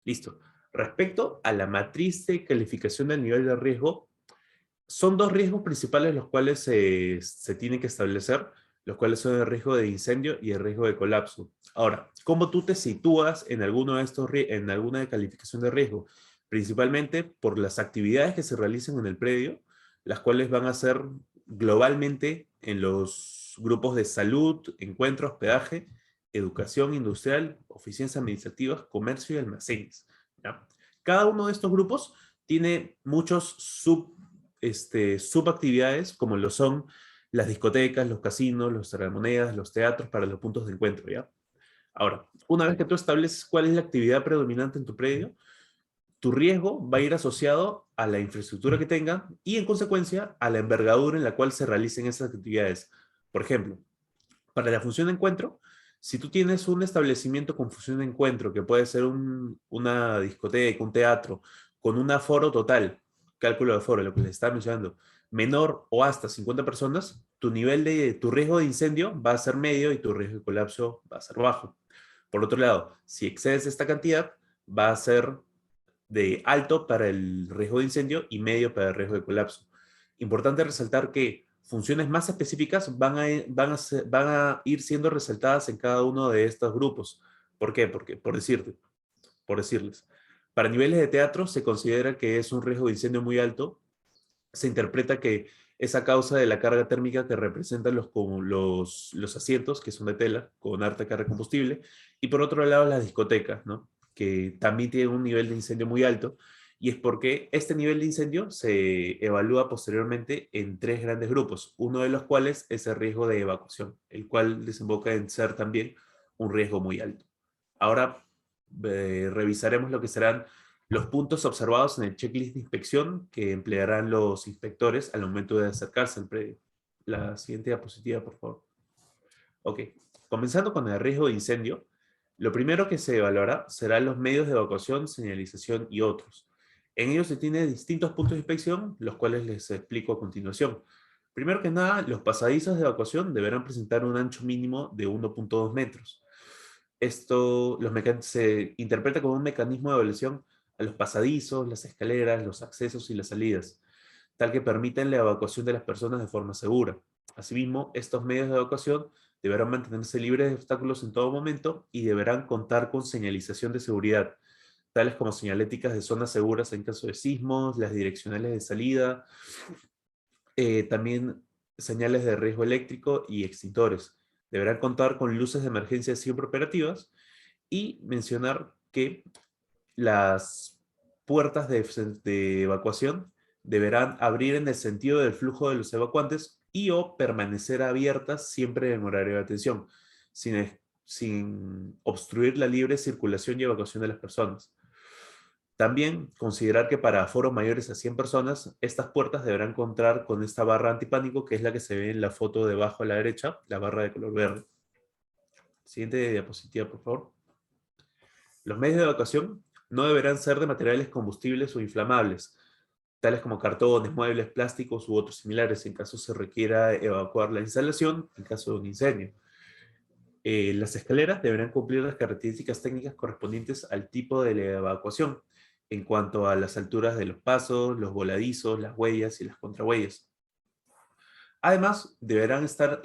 Listo. Respecto a la matriz de calificación del nivel de riesgo, son 2 riesgos principales los cuales se tienen que establecer, los cuales son el riesgo de incendio y el riesgo de colapso. Ahora, ¿cómo tú te sitúas en alguno de estos, en alguna de calificación de riesgo? principalmente por las actividades que se realicen en el predio, las cuales van a ser globalmente en los grupos de salud, encuentro, hospedaje, educación industrial, oficinas administrativas, comercio y almacenes. ¿Ya? Cada uno de estos grupos tiene muchos subactividades, como lo son las discotecas, los casinos, los tragamonedas, los teatros para los puntos de encuentro, ¿ya? Ahora, una vez que tú estableces cuál es la actividad predominante en tu predio, tu riesgo va a ir asociado a la infraestructura que tenga y, en consecuencia, a la envergadura en la cual se realicen esas actividades. Por ejemplo, para la función de encuentro, si tú tienes un establecimiento con función de encuentro, que puede ser una discoteca, un teatro, con un aforo total, cálculo de aforo, lo que les estaba mencionando, menor o hasta 50 personas, tu riesgo de incendio va a ser medio y tu riesgo de colapso va a ser bajo. Por otro lado, si excedes esta cantidad, va a ser de alto para el riesgo de incendio y medio para el riesgo de colapso. Importante resaltar que funciones más específicas van a ir siendo resaltadas en cada uno de estos grupos. ¿Por qué? Porque, por decirles, para niveles de teatro se considera que es un riesgo de incendio muy alto. Se interpreta que es a causa de la carga térmica que representan los asientos, que son de tela, con alta carga de combustible, y por otro lado las discotecas, ¿no? Que también tienen un nivel de incendio muy alto, y es porque este nivel de incendio se evalúa posteriormente en tres grandes grupos, uno de los cuales es el riesgo de evacuación, el cual desemboca en ser también un riesgo muy alto. Ahora revisaremos lo que serán los puntos observados en el checklist de inspección que emplearán los inspectores al momento de acercarse al predio. La siguiente diapositiva, por favor. Ok, comenzando con el riesgo de incendio, lo primero que se evaluará serán los medios de evacuación, señalización y otros. En ellos se tienen distintos puntos de inspección, los cuales les explico a continuación. Primero que nada, los pasadizos de evacuación deberán presentar un ancho mínimo de 1.2 metros. Esto se interpreta como un mecanismo de evaluación a los pasadizos, las escaleras, los accesos y las salidas, tal que permiten la evacuación de las personas de forma segura. Asimismo, estos medios de evacuación deberán mantenerse libres de obstáculos en todo momento y deberán contar con señalización de seguridad, tales como señaléticas de zonas seguras en caso de sismos, las direccionales de salida, también señales de riesgo eléctrico y extintores. Deberán contar con luces de emergencia siempre operativas y mencionar que las puertas de evacuación deberán abrir en el sentido del flujo de los evacuantes y o permanecer abiertas siempre en horario de atención, sin obstruir la libre circulación y evacuación de las personas. También considerar que para aforos mayores a 100 personas, estas puertas deberán contar con esta barra antipánico, que es la que se ve en la foto debajo a la derecha, la barra de color verde. Siguiente diapositiva, por favor. Los medios de evacuación no deberán ser de materiales combustibles o inflamables, tales como cartones, muebles, plásticos u otros similares, en caso se requiera evacuar la instalación en caso de un incendio. Las escaleras deberán cumplir las características técnicas correspondientes al tipo de la evacuación, en cuanto a las alturas de los pasos, los voladizos, las huellas y las contrahuellas. Además, deberán estar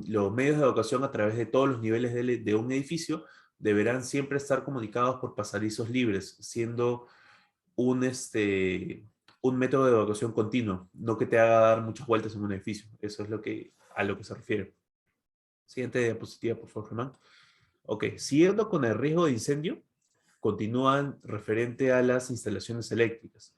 los medios de evacuación a través de todos los niveles de un edificio, deberán siempre estar comunicados por pasadizos libres, siendo un, un método de evacuación continuo, no que te haga dar muchas vueltas en un edificio. Eso es a lo que se refiere. Siguiente diapositiva, por favor, Germán. Ok, siguiendo con el riesgo de incendio, continúan referente a las instalaciones eléctricas,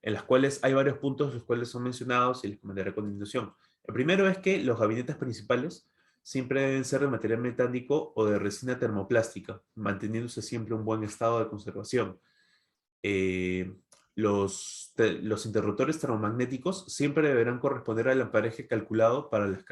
en las cuales hay varios puntos los cuales son mencionados y les comentaré a continuación. El primero es que los gabinetes principales siempre deben ser de material metálico o de resina termoplástica, manteniéndose siempre un buen estado de conservación. Los interruptores termomagnéticos siempre deberán corresponder al amperaje calculado para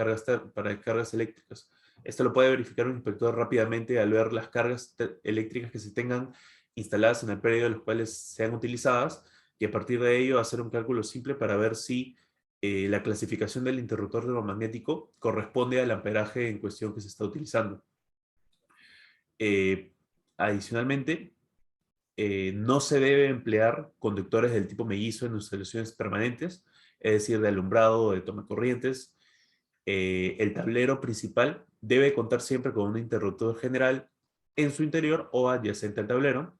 cargas eléctricas. Esto lo puede verificar un inspector rápidamente al ver las cargas eléctricas que se tengan instaladas en el predio de los cuales sean utilizadas, y a partir de ello hacer un cálculo simple para ver si la clasificación del interruptor termomagnético corresponde al amperaje en cuestión que se está utilizando. Adicionalmente, no se debe emplear conductores del tipo mellizo en instalaciones permanentes, es decir, de alumbrado o de toma corrientes. El tablero principal debe contar siempre con un interruptor general en su interior o adyacente al tablero.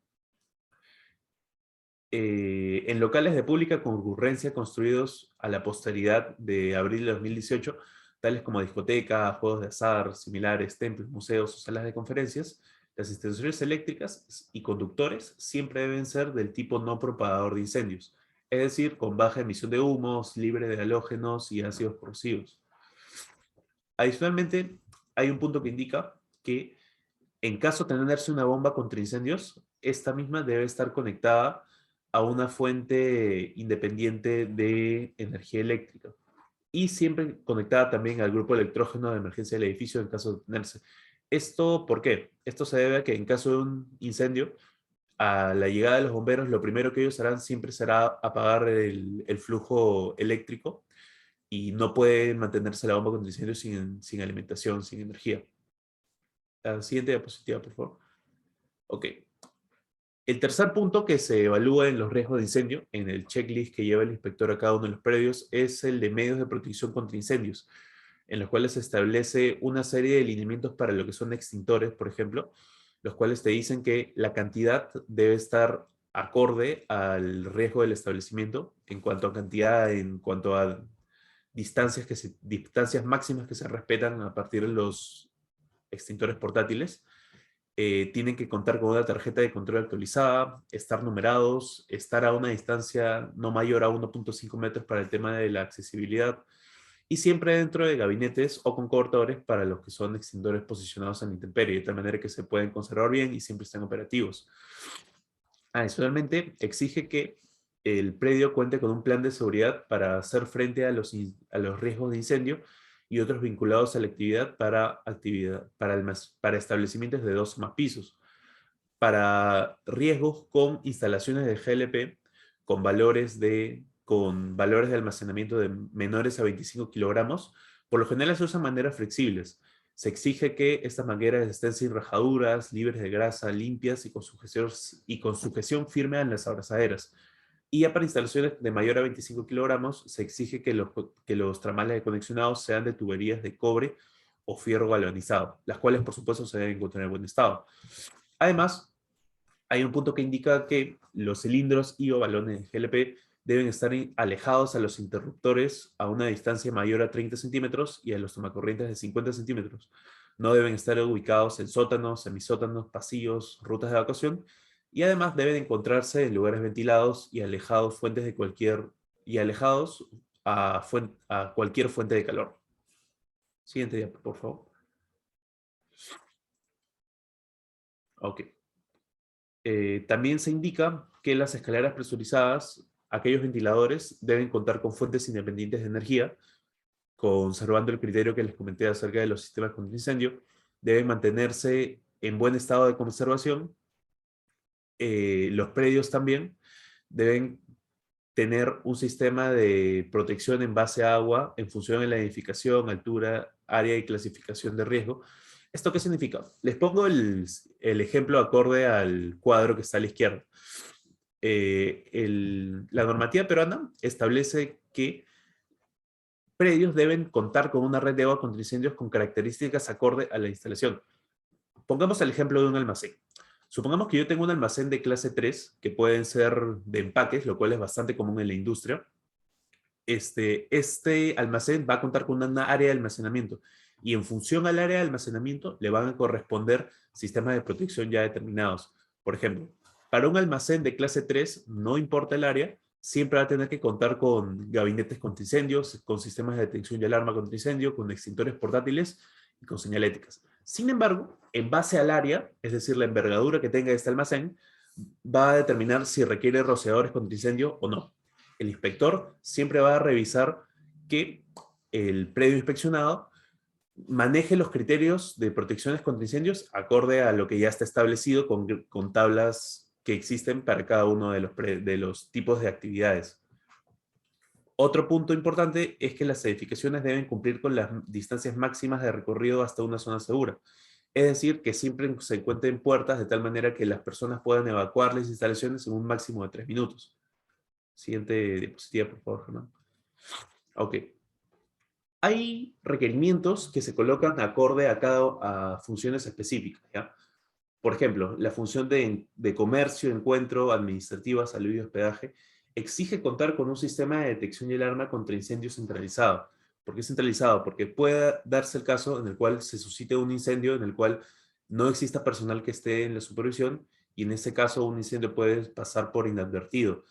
en locales de pública concurrencia construidos a la posteridad de abril de 2018, tales como discotecas, juegos de azar, similares, templos, museos o salas de conferencias, las instalaciones eléctricas y conductores siempre deben ser del tipo no propagador de incendios, es decir, con baja emisión de humos, libre de halógenos y ácidos corrosivos. Adicionalmente, hay un punto que indica que en caso de tenerse una bomba contra incendios, esta misma debe estar conectada a una fuente independiente de energía eléctrica y siempre conectada también al grupo electrógeno de emergencia del edificio en caso de tenerse. ¿Esto por qué? Esto se debe a que en caso de un incendio, a la llegada de los bomberos, lo primero que ellos harán siempre será apagar el flujo eléctrico y no puede mantenerse la bomba contra incendios sin alimentación, sin energía. La siguiente diapositiva, por favor. Ok. El tercer punto que se evalúa en los riesgos de incendio, en el checklist que lleva el inspector a cada uno de los predios, es el de medios de protección contra incendios, en los cuales se establece una serie de lineamientos para lo que son extintores, por ejemplo, los cuales te dicen que la cantidad debe estar acorde al riesgo del establecimiento en cuanto a cantidad, en cuanto a distancias máximas que se respetan a partir de los extintores portátiles. Tienen que contar con una tarjeta de control actualizada, estar numerados, estar a una distancia no mayor a 1.5 metros para el tema de la accesibilidad y siempre dentro de gabinetes o con cobertores para los que son extintores posicionados en intemperie, de tal manera que se pueden conservar bien y siempre estén operativos. Adicionalmente, exige que el predio cuente con un plan de seguridad para hacer frente a los riesgos de incendio y otros vinculados a la actividad para establecimientos de 2 o más pisos. Para riesgos con instalaciones de GLP con valores de almacenamiento de menores a 25 kilogramos, por lo general se usan mangueras flexibles. Se exige que estas mangueras estén sin rajaduras, libres de grasa, limpias y con sujeción firme en las abrazaderas. Y ya para instalaciones de mayor a 25 kilogramos, se exige que los tramales conexionados sean de tuberías de cobre o fierro galvanizado, las cuales por supuesto se deben encontrar en buen estado. Además, hay un punto que indica que los cilindros y o balones de GLP deben estar alejados a los interruptores a una distancia mayor a 30 centímetros y a los tomacorrientes de 50 centímetros. No deben estar ubicados en sótanos, semisótanos, pasillos, rutas de evacuación y además deben encontrarse en lugares ventilados y alejados a cualquier fuente de calor. Siguiente diapo, por favor. Ok. También se indica que las escaleras presurizadas, aquellos ventiladores, deben contar con fuentes independientes de energía, conservando el criterio que les comenté acerca de los sistemas contra incendio, deben mantenerse en buen estado de conservación. Los predios también deben tener un sistema de protección en base a agua en función de la edificación, altura, área y clasificación de riesgo. ¿Esto qué significa? Les pongo el ejemplo acorde al cuadro que está a la izquierda. La normativa peruana establece que predios deben contar con una red de agua contra incendios con características acorde a la instalación. Pongamos el ejemplo de un almacén. Supongamos que yo tengo un almacén de clase 3, que pueden ser de empaques, lo cual es bastante común en la industria. Este almacén va a contar con una área de almacenamiento y en función al área de almacenamiento le van a corresponder sistemas de protección ya determinados. Por ejemplo, para un almacén de clase 3, no importa el área, siempre va a tener que contar con gabinetes contra incendios, con sistemas de detección y alarma contra incendio, con extintores portátiles y con señaléticas. Sin embargo, en base al área, es decir, la envergadura que tenga este almacén, va a determinar si requiere rociadores contra incendio o no. El inspector siempre va a revisar que el predio inspeccionado maneje los criterios de protecciones contra incendios acorde a lo que ya está establecido con tablas que existen para cada uno de los tipos de actividades. Otro punto importante es que las edificaciones deben cumplir con las distancias máximas de recorrido hasta una zona segura. Es decir, que siempre se encuentren puertas de tal manera que las personas puedan evacuar las instalaciones en un máximo de 3 minutos. Siguiente diapositiva, por favor, Germán. Ok. Hay requerimientos que se colocan acorde a funciones específicas, ¿ya? Por ejemplo, la función de comercio, encuentro, administrativa, salud y hospedaje exige contar con un sistema de detección y alarma contra incendios centralizado. ¿Por qué centralizado? Porque puede darse el caso en el cual se suscite un incendio en el cual no exista personal que esté en la supervisión y en ese caso un incendio puede pasar por inadvertido,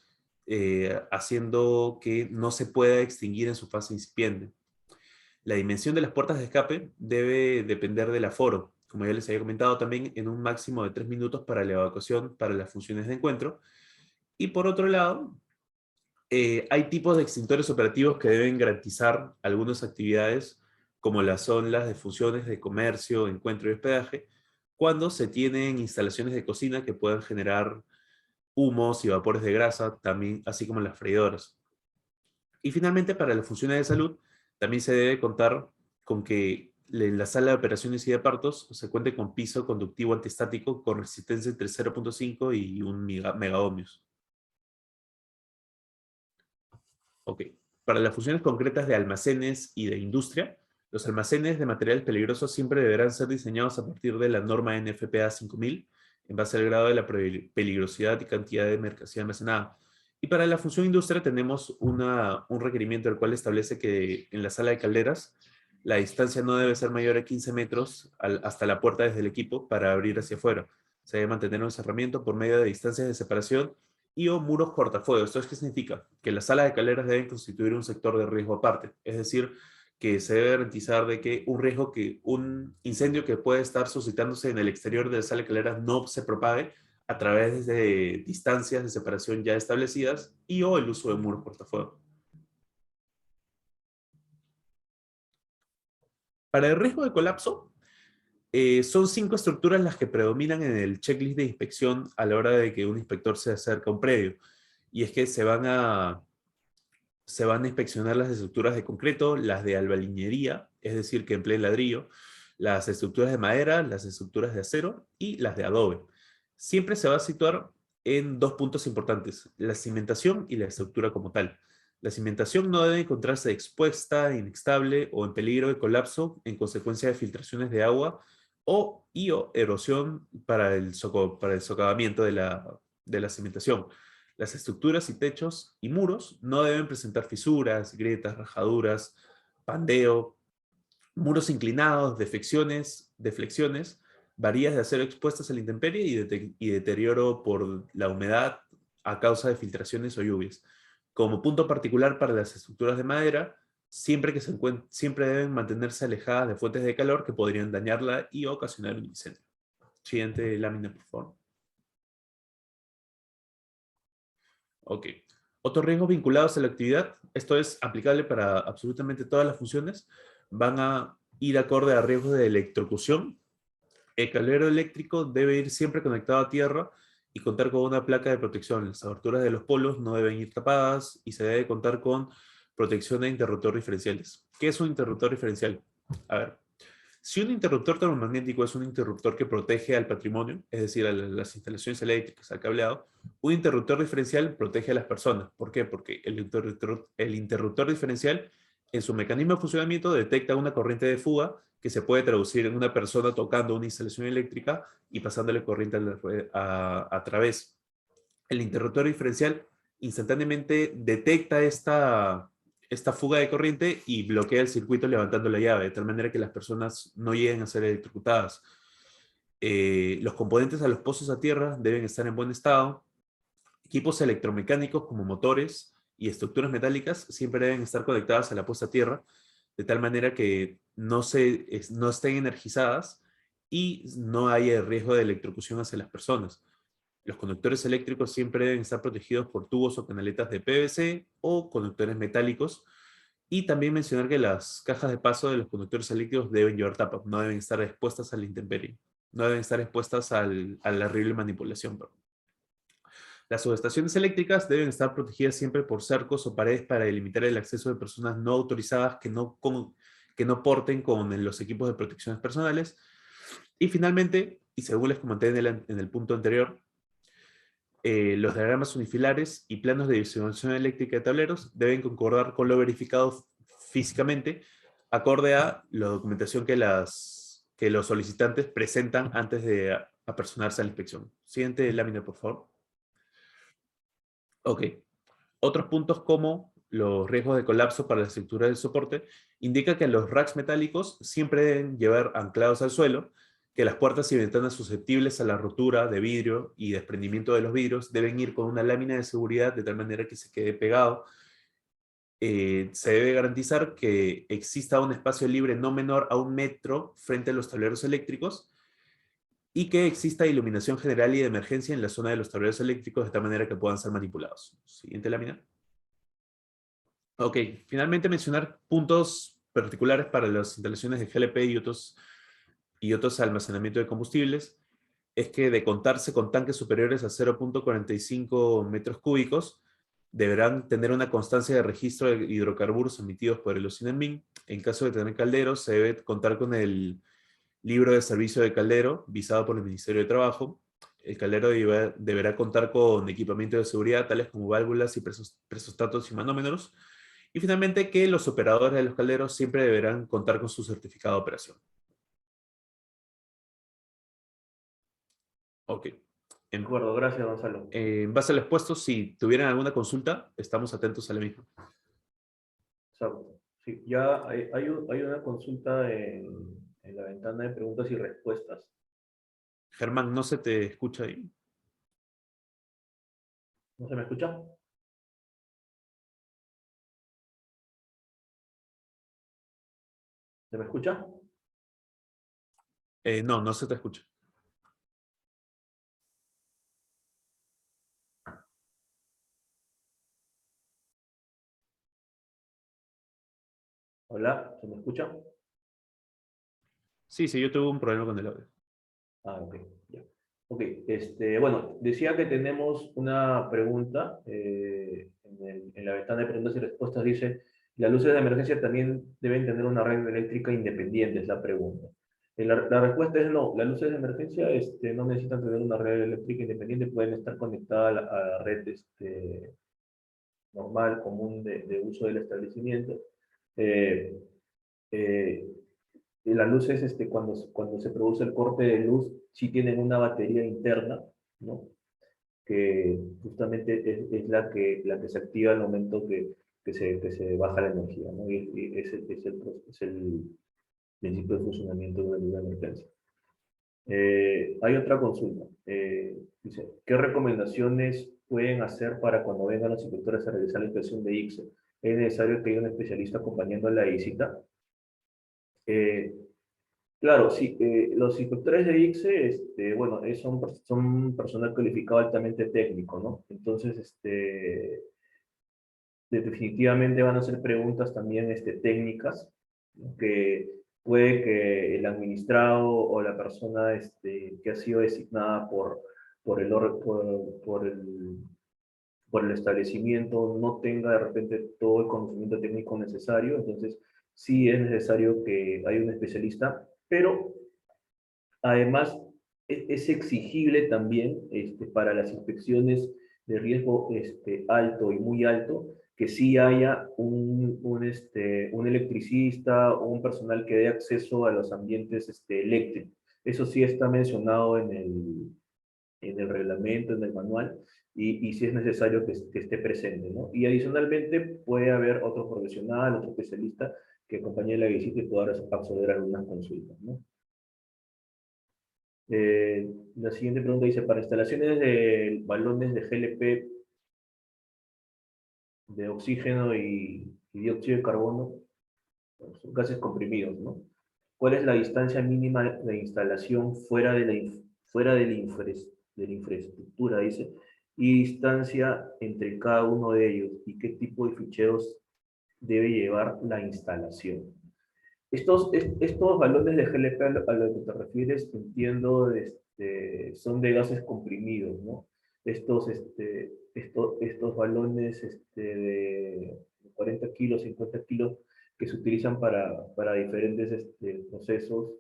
haciendo que no se pueda extinguir en su fase incipiente. La dimensión de las puertas de escape debe depender del aforo, como ya les había comentado también, en un máximo de 3 minutos para la evacuación para las funciones de encuentro. Y por otro lado, hay tipos de extintores operativos que deben garantizar algunas actividades, como las son las de funciones de comercio, encuentro y hospedaje, cuando se tienen instalaciones de cocina que puedan generar humos y vapores de grasa, también, así como las freidoras. Y finalmente, para las funciones de salud, también se debe contar con que en la sala de operaciones y de partos se cuente con piso conductivo antiestático con resistencia entre 0.5 y 1 megaohmios. Ok. Para las funciones concretas de almacenes y de industria, los almacenes de materiales peligrosos siempre deberán ser diseñados a partir de la norma NFPA 5000 en base al grado de la peligrosidad y cantidad de mercancía almacenada. Y para la función industria tenemos un requerimiento el cual establece que en la sala de calderas la distancia no debe ser mayor a 15 metros hasta la puerta desde el equipo para abrir hacia afuera. Se debe mantener un cerramiento por medio de distancias de separación y o muros cortafuegos. ¿Esto qué significa? Que las salas de calderas deben constituir un sector de riesgo aparte. Es decir, que se debe garantizar de que un incendio que puede estar suscitándose en el exterior de la sala de calderas no se propague a través de distancias de separación ya establecidas y o el uso de muros cortafuegos. Para el riesgo de colapso, son 5 estructuras las que predominan en el checklist de inspección a la hora de que un inspector se acerca a un predio. Y es que se van a inspeccionar las estructuras de concreto, las de albaliñería, es decir, que empleen ladrillo, las estructuras de madera, las estructuras de acero y las de adobe. Siempre se va a situar en 2 puntos importantes, la cimentación y la estructura como tal. La cimentación no debe encontrarse expuesta, inestable o en peligro de colapso en consecuencia de filtraciones de agua o erosión para el socavamiento de la cimentación. Las estructuras y techos y muros no deben presentar fisuras, grietas, rajaduras, pandeo, muros inclinados, deflexiones, varillas de acero expuestas a la intemperie y deterioro por la humedad a causa de filtraciones o lluvias. Como punto particular para las estructuras de madera, siempre deben mantenerse alejadas de fuentes de calor que podrían dañarla y ocasionar un incendio. Siguiente lámina, por favor. Ok. Otros riesgos vinculados a la actividad, esto es aplicable para absolutamente todas las funciones, van a ir acorde a riesgos de electrocución. El cablero eléctrico debe ir siempre conectado a tierra y contar con una placa de protección. Las aberturas de los polos no deben ir tapadas y se debe contar con protección de interruptor diferenciales. ¿Qué es un interruptor diferencial? A ver, si un interruptor termomagnético es un interruptor que protege al patrimonio, es decir, a las instalaciones eléctricas, al cableado, un interruptor diferencial protege a las personas. ¿Por qué? Porque el interruptor diferencial, en su mecanismo de funcionamiento, detecta una corriente de fuga que se puede traducir en una persona tocando una instalación eléctrica y pasándole corriente a través. El interruptor diferencial instantáneamente detecta esta fuga de corriente y bloquea el circuito levantando la llave, de tal manera que las personas no lleguen a ser electrocutadas. Los componentes a los pozos a tierra deben estar en buen estado. Equipos electromecánicos como motores y estructuras metálicas siempre deben estar conectadas a la puesta a tierra, de tal manera que no estén energizadas y no haya riesgo de electrocución hacia las personas. Los conductores eléctricos siempre deben estar protegidos por tubos o canaletas de PVC o conductores metálicos. Y también mencionar que las cajas de paso de los conductores eléctricos deben llevar tapas, no deben estar expuestas a la intemperie, no deben estar expuestas a la horrible manipulación. Perdón. Las subestaciones eléctricas deben estar protegidas siempre por cercos o paredes para delimitar el acceso de personas no autorizadas que no porten con los equipos de protecciones personales. Y finalmente, y según les comenté en el punto anterior, los diagramas unifilares y planos de visualización eléctrica de tableros deben concordar con lo verificado físicamente, acorde a la documentación que los solicitantes presentan antes de apersonarse a la inspección. Siguiente lámina, por favor. Ok. Otros puntos como los riesgos de colapso para la estructura del soporte indica que los racks metálicos siempre deben llevar anclados al suelo, que las puertas y ventanas susceptibles a la rotura de vidrio y desprendimiento de los vidrios deben ir con una lámina de seguridad de tal manera que se quede pegado. Se debe garantizar que exista un espacio libre no menor a 1 metro frente a los tableros eléctricos y que exista iluminación general y de emergencia en la zona de los tableros eléctricos de tal manera que puedan ser manipulados. Siguiente lámina. Ok, finalmente mencionar puntos particulares para las instalaciones de GLP y otros almacenamiento de combustibles, es que de contarse con tanques superiores a 0.45 metros cúbicos, deberán tener una constancia de registro de hidrocarburos emitidos por el OCINEMIN. En caso de tener calderos, se debe contar con el libro de servicio de caldero, visado por el Ministerio de Trabajo. El caldero deberá contar con equipamiento de seguridad, tales como válvulas y presostatos y manómetros. Y finalmente, que los operadores de los calderos siempre deberán contar con su certificado de operación. Ok. De acuerdo, gracias, Gonzalo. En base al expuesto, si tuvieran alguna consulta, estamos atentos a la misma. Exacto. Sí, ya hay una consulta en la ventana de preguntas y respuestas. Germán, ¿no se te escucha ahí? ¿No se me escucha? ¿Se me escucha? No, no se te escucha. Hola, ¿se me escucha? Sí, sí, yo tuve un problema con el audio. Ah, ok, ya. Ok, bueno, decía que tenemos una pregunta en la ventana de preguntas y respuestas. Dice, las luces de emergencia también deben tener una red eléctrica independiente, es la pregunta. La respuesta es no, las luces de emergencia no necesitan tener una red eléctrica independiente, pueden estar conectadas a la red normal, común de uso del establecimiento. Eh, eh, y las luces, cuando se produce el corte de luz, sí tienen una batería interna, ¿no? Que justamente es la que se activa al momento que se baja la energía, ¿no? Y es el principio de funcionamiento de una luz de emergencia. Hay otra consulta. Dice, ¿qué recomendaciones pueden hacer para cuando vengan los inspectores a realizar la inspección de ICSE? ¿Es necesario que haya un especialista acompañando a la visita? Eh, Claro, sí, los inspectores de ICSE, bueno, son personal calificado altamente técnico, ¿no? Entonces, definitivamente van a hacer preguntas también técnicas, ¿no? Que puede que el administrado o la persona que ha sido designada por el, or- por el establecimiento no tenga de repente todo el conocimiento técnico necesario, entonces sí es necesario que haya un especialista, pero además, es exigible también para las inspecciones de riesgo alto y muy alto que sí haya un electricista o un personal que dé acceso a los ambientes eléctricos. Eso sí está mencionado en el reglamento, en el manual, y sí es necesario que esté presente, ¿no? Y adicionalmente puede haber otro profesional, otro especialista que acompañe la visita y pueda absorber algunas consultas, ¿no? La siguiente pregunta dice, para instalaciones de balones de GLP de oxígeno y dióxido de carbono, son gases comprimidos, ¿no? ¿Cuál es la distancia mínima de instalación fuera de la infraestructura, dice, y distancia entre cada uno de ellos? ¿Y qué tipo de ficheros debe llevar la instalación? Estos balones de GLP a lo que te refieres, entiendo, son de gases comprimidos, ¿no? Estos balones de 40 kilos, 50 kilos, que se utilizan para diferentes procesos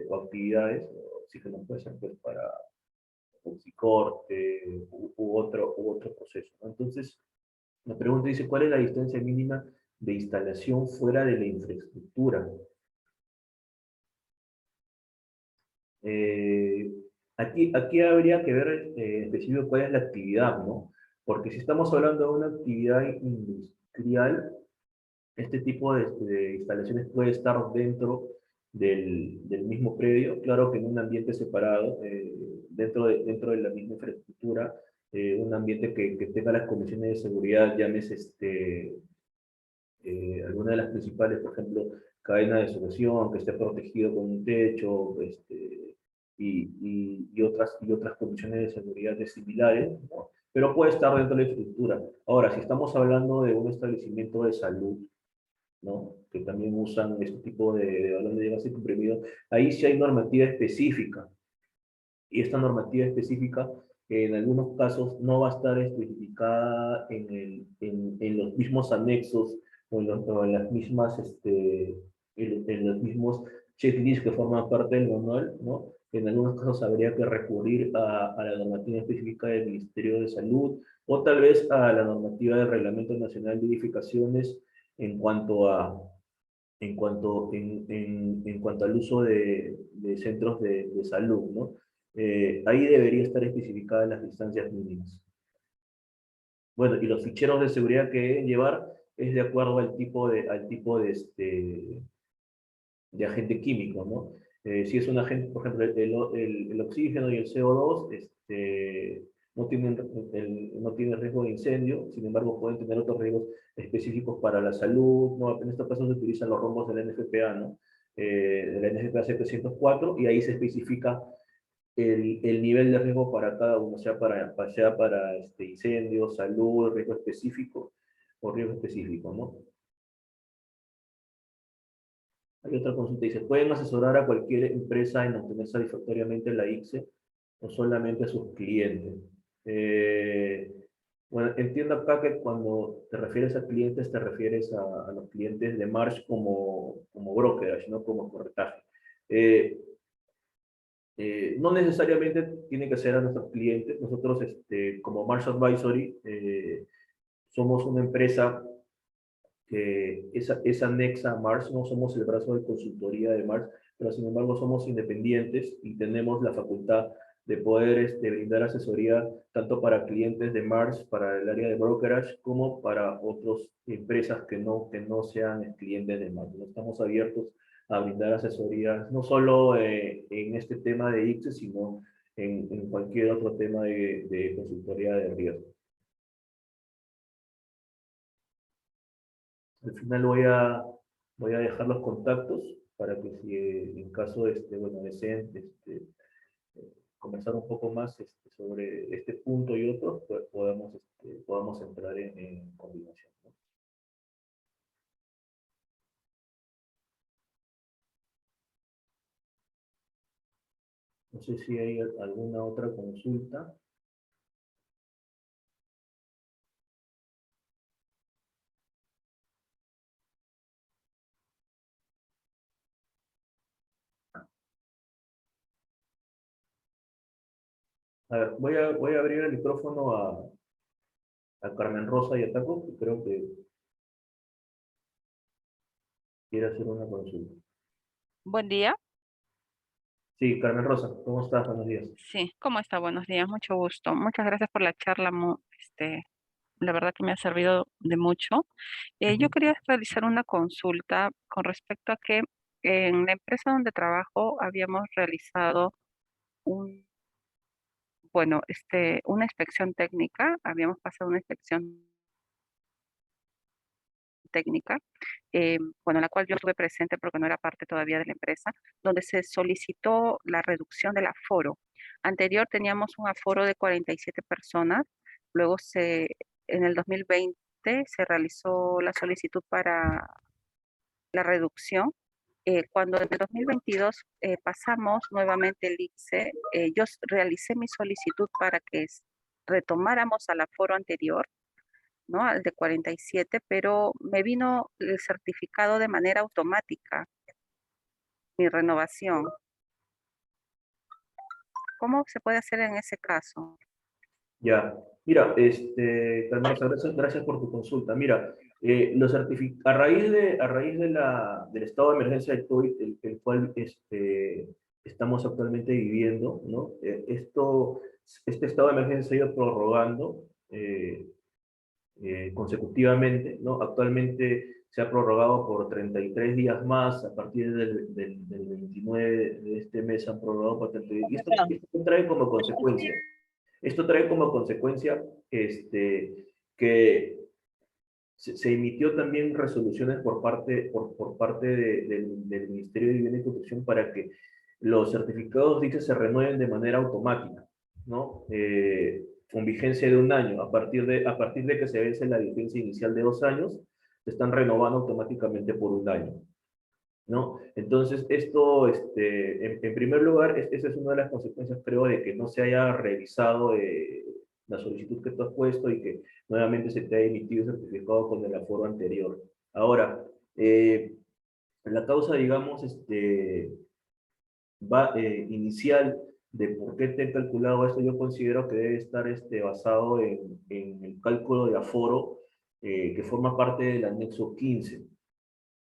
o actividades, oxígeno puede ser pues, para oxicorte u otro proceso, ¿no? Entonces, la pregunta dice, ¿cuál es la distancia mínima de instalación fuera de la infraestructura? Eh, Aquí habría que ver específico cuál es la actividad, ¿no? Porque si estamos hablando de una actividad industrial, este tipo de instalaciones puede estar dentro del mismo predio, claro que en un ambiente separado, dentro de la misma infraestructura, un ambiente que tenga las condiciones de seguridad, llámese alguna de las principales, por ejemplo, cadena de sujeción, que esté protegido con un techo, y otras condiciones de seguridad similares, ¿no? Pero puede estar dentro de la estructura. Ahora, si estamos hablando de un establecimiento de salud, ¿no? Que también usan este tipo de balón de gas comprimido, ahí sí hay normativa específica. Y esta normativa específica, en algunos casos, no va a estar especificada en los mismos anexos o en las mismas, en los mismos checklists que forman parte del manual, ¿no? En algunos casos habría que recurrir a la normativa específica del Ministerio de Salud o tal vez a la normativa del Reglamento Nacional de Edificaciones en cuanto en cuanto al uso de centros de salud, ¿no? Ahí debería estar especificadas las distancias mínimas. Bueno, y los ficheros de seguridad que deben llevar es de acuerdo al tipo de agente químico, ¿no? Si es un agente, por ejemplo, el oxígeno y el CO2, no tienen riesgo de incendio, sin embargo pueden tener otros riesgos específicos para la salud, ¿no? En estos casos se utilizan los rombos de la NFPA, ¿no? De la NFPA 704, y ahí se especifica el nivel de riesgo para cada uno, sea para incendio, salud, riesgo específico o riesgo específico, ¿no? Hay otra consulta, dice, ¿pueden asesorar a cualquier empresa en obtener satisfactoriamente la ICSE o solamente a sus clientes? Eh, bueno, entiendo acá que cuando te refieres a clientes, te refieres a los clientes de Marsh como brokerage, no como corretaje. Eh, no necesariamente tiene que ser a nuestros clientes. Nosotros, como Marsh Advisory, somos una empresa que es anexa a Mars, no somos el brazo de consultoría de Mars, pero sin embargo somos independientes y tenemos la facultad de poder brindar asesoría tanto para clientes de Mars, para el área de brokerage, como para otras empresas que no sean clientes de Mars. No estamos abiertos a brindar asesorías, no solo en este tema de ICSE, sino en cualquier otro tema de consultoría de riesgo. Al final voy a dejar los contactos para que si en caso bueno, deseen conversar un poco más sobre este punto y otros, pues podamos entrar en combinación, ¿no? No sé si hay alguna otra consulta. A ver, voy a abrir el micrófono a Carmen Rosa y a Taco, que creo que quiere hacer una consulta. Buen día. Sí, Carmen Rosa, ¿cómo estás? Buenos días. Sí, ¿cómo está? Buenos días, mucho gusto. Muchas gracias por la charla. La verdad que me ha servido de mucho. Yo Ujú. quería realizar una consulta con respecto a que en la empresa donde trabajo habíamos realizado un, una inspección técnica, habíamos pasado una inspección técnica, la cual yo estuve presente porque no era parte todavía de la empresa, donde se solicitó la reducción del aforo. Anterior teníamos un aforo de 47 personas, luego en el 2020 se realizó la solicitud para la reducción. Cuando en el 2022 pasamos nuevamente el ICSE, yo realicé mi solicitud para que retomáramos al aforo anterior, ¿no? Al de 47, pero me vino el certificado de manera automática, mi renovación. ¿Cómo se puede hacer en ese caso? Ya, mira, Carmen, gracias por tu consulta. Mira, a raíz del estado de emergencia del COVID, el cual estamos actualmente viviendo, ¿no? Este estado de emergencia se ha ido prorrogando consecutivamente, ¿no? Actualmente se ha prorrogado por 33 días más, a partir del 29 de este mes se han prorrogado por 33 días. ¿Y esto trae como consecuencia? Esto trae como consecuencia que se emitió también resoluciones por parte del Ministerio de Vivienda y Construcción para que los certificados dichos se renueven de manera automática, ¿no? Con vigencia de 1 año. A partir de que se vence la vigencia inicial de 2 años, se están renovando automáticamente por 1 año, ¿no? Entonces, esto, en primer lugar, esa es una de las consecuencias, creo, de que no se haya revisado la solicitud que tú has puesto y que nuevamente se te ha emitido certificado con el aforo anterior. Ahora, la causa, digamos, inicial de por qué te he calculado esto, yo considero que debe estar basado en el cálculo de aforo que forma parte del anexo 15.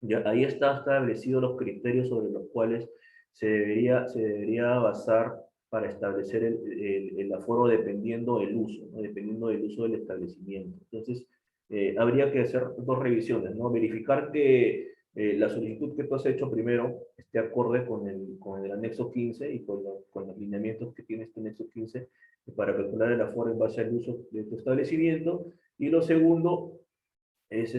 Ya, ahí está establecido los criterios sobre los cuales se debería basar para establecer el aforo dependiendo del uso, ¿no? Dependiendo del uso del establecimiento. Entonces, habría que hacer dos revisiones, ¿no? Verificar que la solicitud que tú has hecho primero esté acorde con el anexo 15 y con los lineamientos que tiene este anexo 15 para calcular el aforo en base al uso de tu establecimiento. Y lo segundo es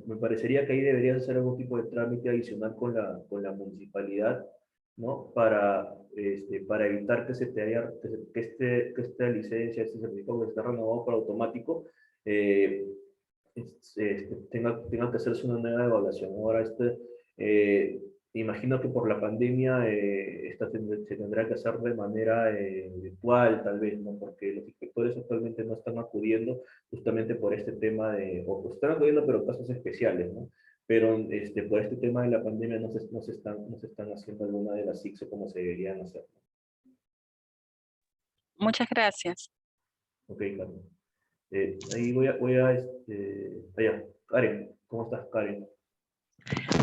me parecería que ahí deberías hacer algún tipo de trámite adicional con la municipalidad, ¿no? Para evitar que se te haya, que esta licencia, este certificado que está renovado por automático, eh, tenga que hacerse una nueva evaluación. Ahora, eh, imagino que por la pandemia se tendrá que hacer de manera virtual, tal vez, ¿no? Porque los inspectores actualmente no están acudiendo justamente por este tema o pues están acudiendo, pero casos especiales, ¿no? Pero por este tema de la pandemia no se están haciendo alguna de las ICSO como se deberían hacer. Muchas gracias. Ok, Carmen. Ahí allá, Karen, ¿cómo estás, Karen?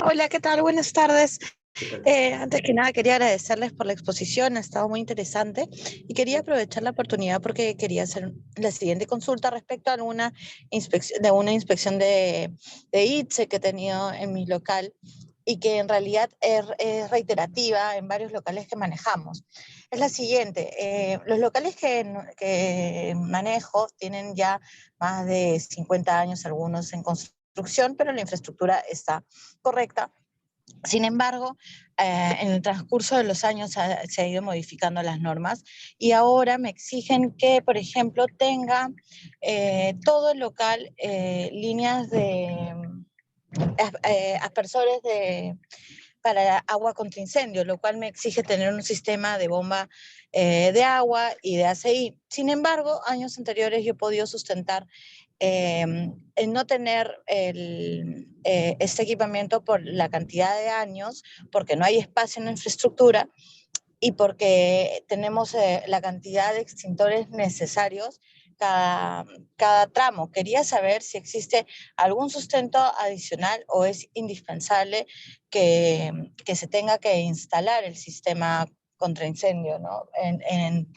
Hola, ¿qué tal? Buenas tardes. ¿Qué tal? Antes que nada, quería agradecerles por la exposición, ha estado muy interesante y quería aprovechar la oportunidad porque quería hacer la siguiente consulta respecto a una inspección de ITSE que he tenido en mi local y que en realidad es reiterativa en varios locales que manejamos. Es la siguiente, los locales que manejo tienen ya más de 50 años, algunos en construcción, pero la infraestructura está correcta. Sin embargo, en el transcurso de los años se ha ido modificando las normas y ahora me exigen que, por ejemplo, tenga todo el local líneas de aspersores para agua contra incendio, lo cual me exige tener un sistema de bomba de agua y de ACI. Sin embargo, años anteriores yo he podido sustentar el no tener este equipamiento por la cantidad de años, porque no hay espacio en la infraestructura y porque tenemos la cantidad de extintores necesarios cada tramo. Quería saber si existe algún sustento adicional o es indispensable que se tenga que instalar el sistema contra incendio, ¿no? En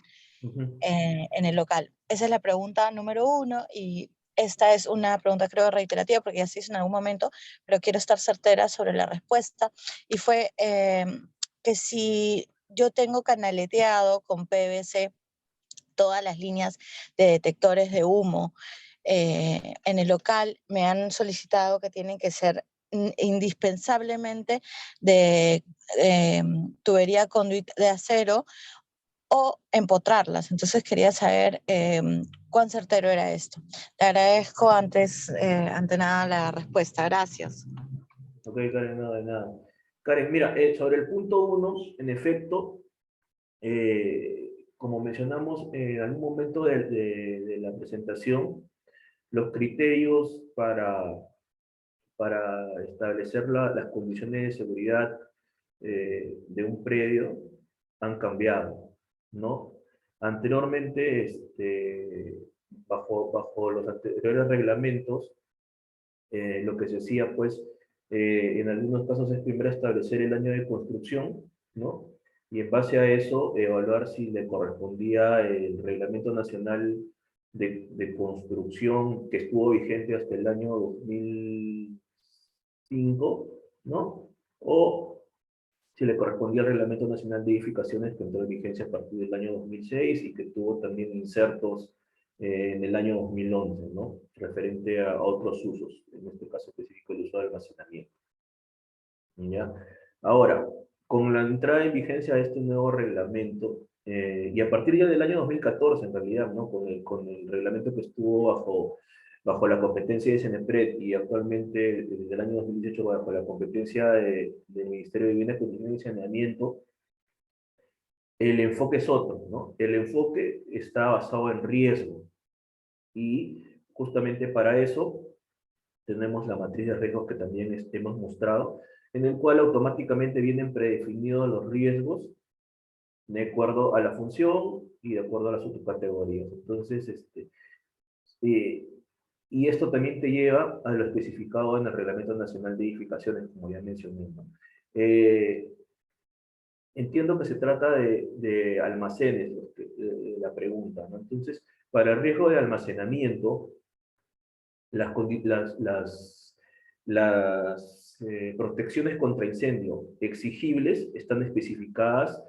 el local. Esa es la pregunta número uno y esta es una pregunta creo reiterativa porque ya se hizo en algún momento, pero quiero estar certera sobre la respuesta. Y fue que si yo tengo canaleteado con PVC todas las líneas de detectores de humo en el local, me han solicitado que tienen que ser indispensablemente de tubería conduit de acero o empotrarlas. Entonces quería saber cuán certero era esto. Te agradezco ante nada la respuesta. Gracias. Ok, Karen, nada de nada. Karen, mira, sobre el punto 1, en efecto, como mencionamos en algún momento de la presentación, los criterios para establecer las condiciones de seguridad de un predio han cambiado, ¿no? Anteriormente, bajo los anteriores reglamentos, lo que se hacía, pues, En algunos casos es primero establecer el año de construcción, ¿no? Y en base a eso, evaluar si le correspondía el Reglamento Nacional de Construcción que estuvo vigente hasta el año 2005, ¿no? O si le correspondía el Reglamento Nacional de Edificaciones que entró en vigencia a partir del año 2006 y que tuvo también insertos en el año 2011, ¿no? Referente a otros usos, en este caso específico el uso de almacenamiento. ¿Ya? Ahora, con la entrada en vigencia de este nuevo reglamento, y a partir ya del año 2014 en realidad, ¿no? Con el reglamento que estuvo bajo la competencia de Senepred y actualmente desde el año 2018 bajo la competencia del Ministerio de Vivienda, Construcción y Saneamiento, el enfoque es otro, ¿no? El enfoque está basado en riesgo y justamente para eso tenemos la matriz de riesgos que también hemos mostrado, en el cual automáticamente vienen predefinidos los riesgos de acuerdo a la función y de acuerdo a las subcategorías. Entonces, eh, y esto también te lleva a lo especificado en el Reglamento Nacional de Edificaciones, como ya mencioné, ¿no? Entiendo que se trata de almacenes, la pregunta, ¿no? Entonces, para el riesgo de almacenamiento, las protecciones contra incendio exigibles están especificadas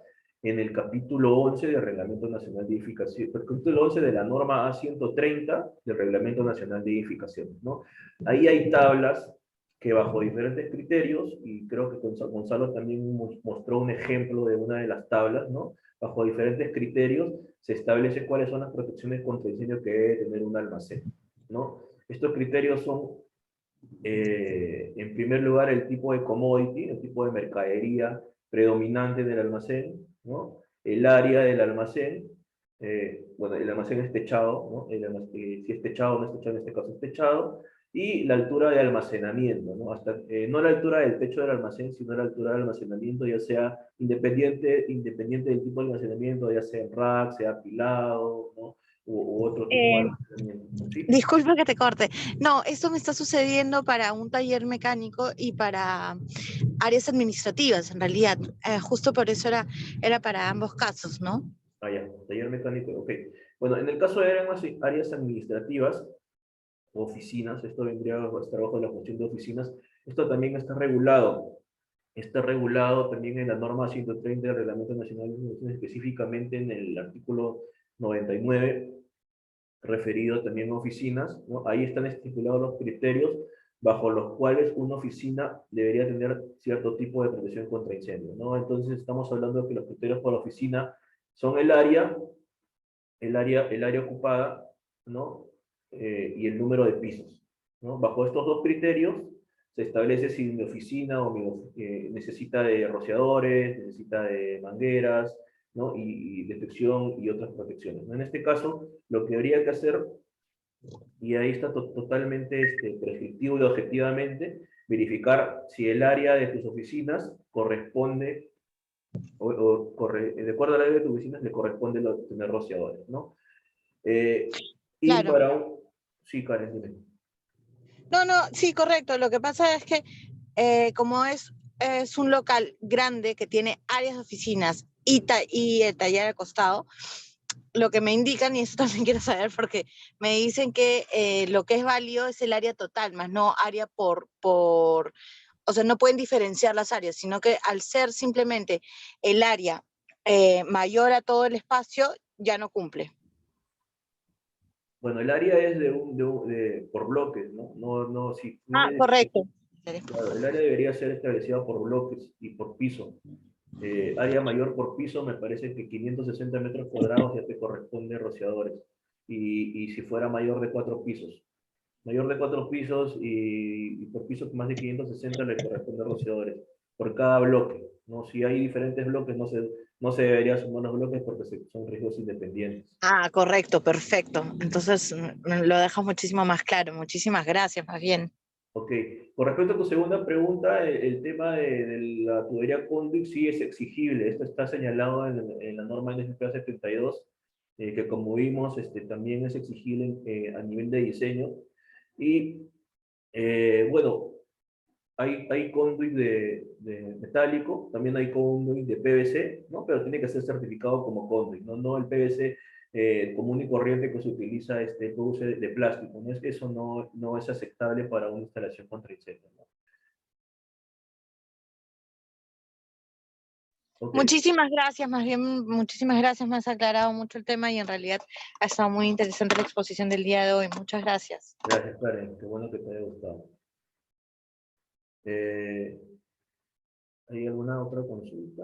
en el capítulo 11 del Reglamento Nacional de Edificación, el capítulo 11 de la norma A130 del Reglamento Nacional de Edificaciones, ¿no? Ahí hay tablas que bajo diferentes criterios, y creo que Gonzalo también mostró un ejemplo de una de las tablas, ¿no? Bajo diferentes criterios se establece cuáles son las protecciones contra incendio que debe tener un almacén, ¿no? Estos criterios son, en primer lugar, el tipo de commodity, el tipo de mercadería predominante del almacén, ¿no? El área del almacén, bueno, el almacén es techado, ¿no? Si es techado o no es techado, en este caso es techado, y la altura de almacenamiento, ¿no? No la altura del techo del almacén, sino la altura del almacenamiento, ya sea independiente del tipo de almacenamiento, ya sea en rack, sea apilado, ¿no? U otro tipo de Eh, almacenamiento, ¿sí? Disculpa que te corte. No, esto me está sucediendo para un taller mecánico y para áreas administrativas, en realidad. Justo por eso era para ambos casos, ¿no? Ah, ya, taller mecánico, ok. Bueno, en el caso de áreas administrativas, oficinas, esto vendría a estar bajo la función de oficinas, esto también está regulado. Está regulado también en la norma 130 del Reglamento Nacional de Organizaciones, específicamente en el artículo 99, referido también a oficinas, ¿no? Ahí están estipulados los criterios bajo los cuales una oficina debería tener cierto tipo de protección contra incendios, ¿no? Entonces estamos hablando de que los criterios para la oficina son el área ocupada, ¿no? Y el número de pisos, ¿no? Bajo estos dos criterios se establece si mi oficina necesita de rociadores, necesita de mangueras, ¿no? Y detección y otras protecciones, ¿no? En este caso, lo que habría que hacer, y ahí está totalmente prescriptivo y objetivamente, verificar si el área de tus oficinas corresponde de acuerdo a la área de tus oficinas le corresponde tener rociadores, ¿no? Y Claro. para un... Sí, Karen, dime. No, no, sí, correcto. Lo que pasa es que como es un local grande que tiene áreas de oficinas y el taller al costado, lo que me indican, y eso también quiero saber porque me dicen que lo que es válido es el área total, más no área o sea, no pueden diferenciar las áreas, sino que al ser simplemente el área mayor a todo el espacio, ya no cumple. Bueno, el área es por bloques, ¿no? No, si Ah, tiene, correcto. claro, el área debería ser establecida por bloques y por piso. Área mayor por piso, me parece que 560 metros cuadrados ya te corresponde rociadores. Y si fuera mayor de 4 pisos. Mayor de 4 pisos y por piso más de 560 le corresponde rociadores. Por cada bloque, ¿no? Si hay diferentes bloques, no se debería sumar los bloques porque son riesgos independientes. Ah, correcto, perfecto. Entonces lo dejas muchísimo más claro. Muchísimas gracias, más bien. Ok, con respecto a tu segunda pregunta, el tema de la tubería conduit sí es exigible. Esto está señalado en la norma NFPA 72, que como vimos también es exigible a nivel de diseño. Y bueno, hay conduit de metálico, también hay conduit de PVC, ¿no? Pero tiene que ser certificado como conduit, ¿no? No el PVC común y corriente que se utiliza PVC de plástico, ¿no? Eso no es aceptable para una instalación contra incendios, ¿no? Ok, Muchísimas gracias, más bien, muchísimas gracias, me has aclarado mucho el tema y en realidad ha estado muy interesante la exposición del día de hoy. Muchas gracias. gracias Karen, qué bueno que te haya gustado. ¿Hay alguna otra consulta?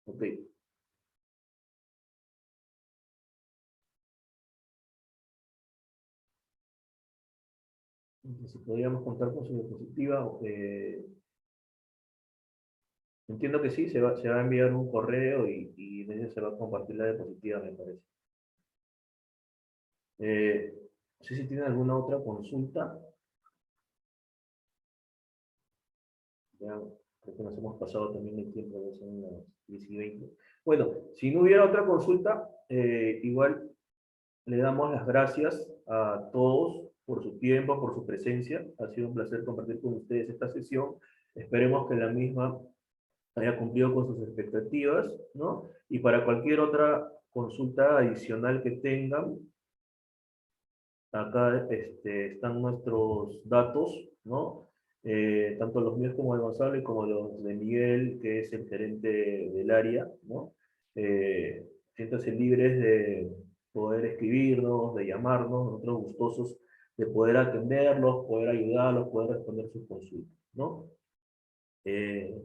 Ok. Si podríamos contar con su diapositiva, entiendo que sí, se va a enviar un correo y en ella se va a compartir la diapositiva, me parece. No sé si tienen alguna otra consulta. Ya, creo que nos hemos pasado también el tiempo, ya son las 10:20. Bueno, si no hubiera otra consulta, igual le damos las gracias a todos por su tiempo, por su presencia. Ha sido un placer compartir con ustedes esta sesión. Esperemos que la misma haya cumplido con sus expectativas, ¿no? Y para cualquier otra consulta adicional que tengan, acá están nuestros datos, ¿no? Tanto los míos como de Gonzalo y como los de Miguel, que es el gerente del área, ¿no? Siéntanse libres de poder escribirnos, de llamarnos, nosotros gustosos de poder atenderlos, poder ayudarlos, poder responder sus consultas, ¿no? Eh,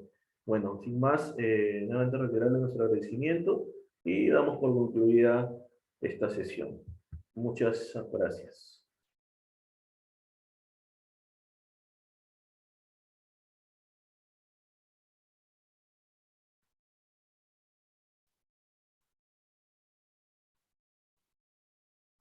bueno, sin más, nuevamente reiterarle nuestro agradecimiento y damos por concluida esta sesión. Muchas gracias.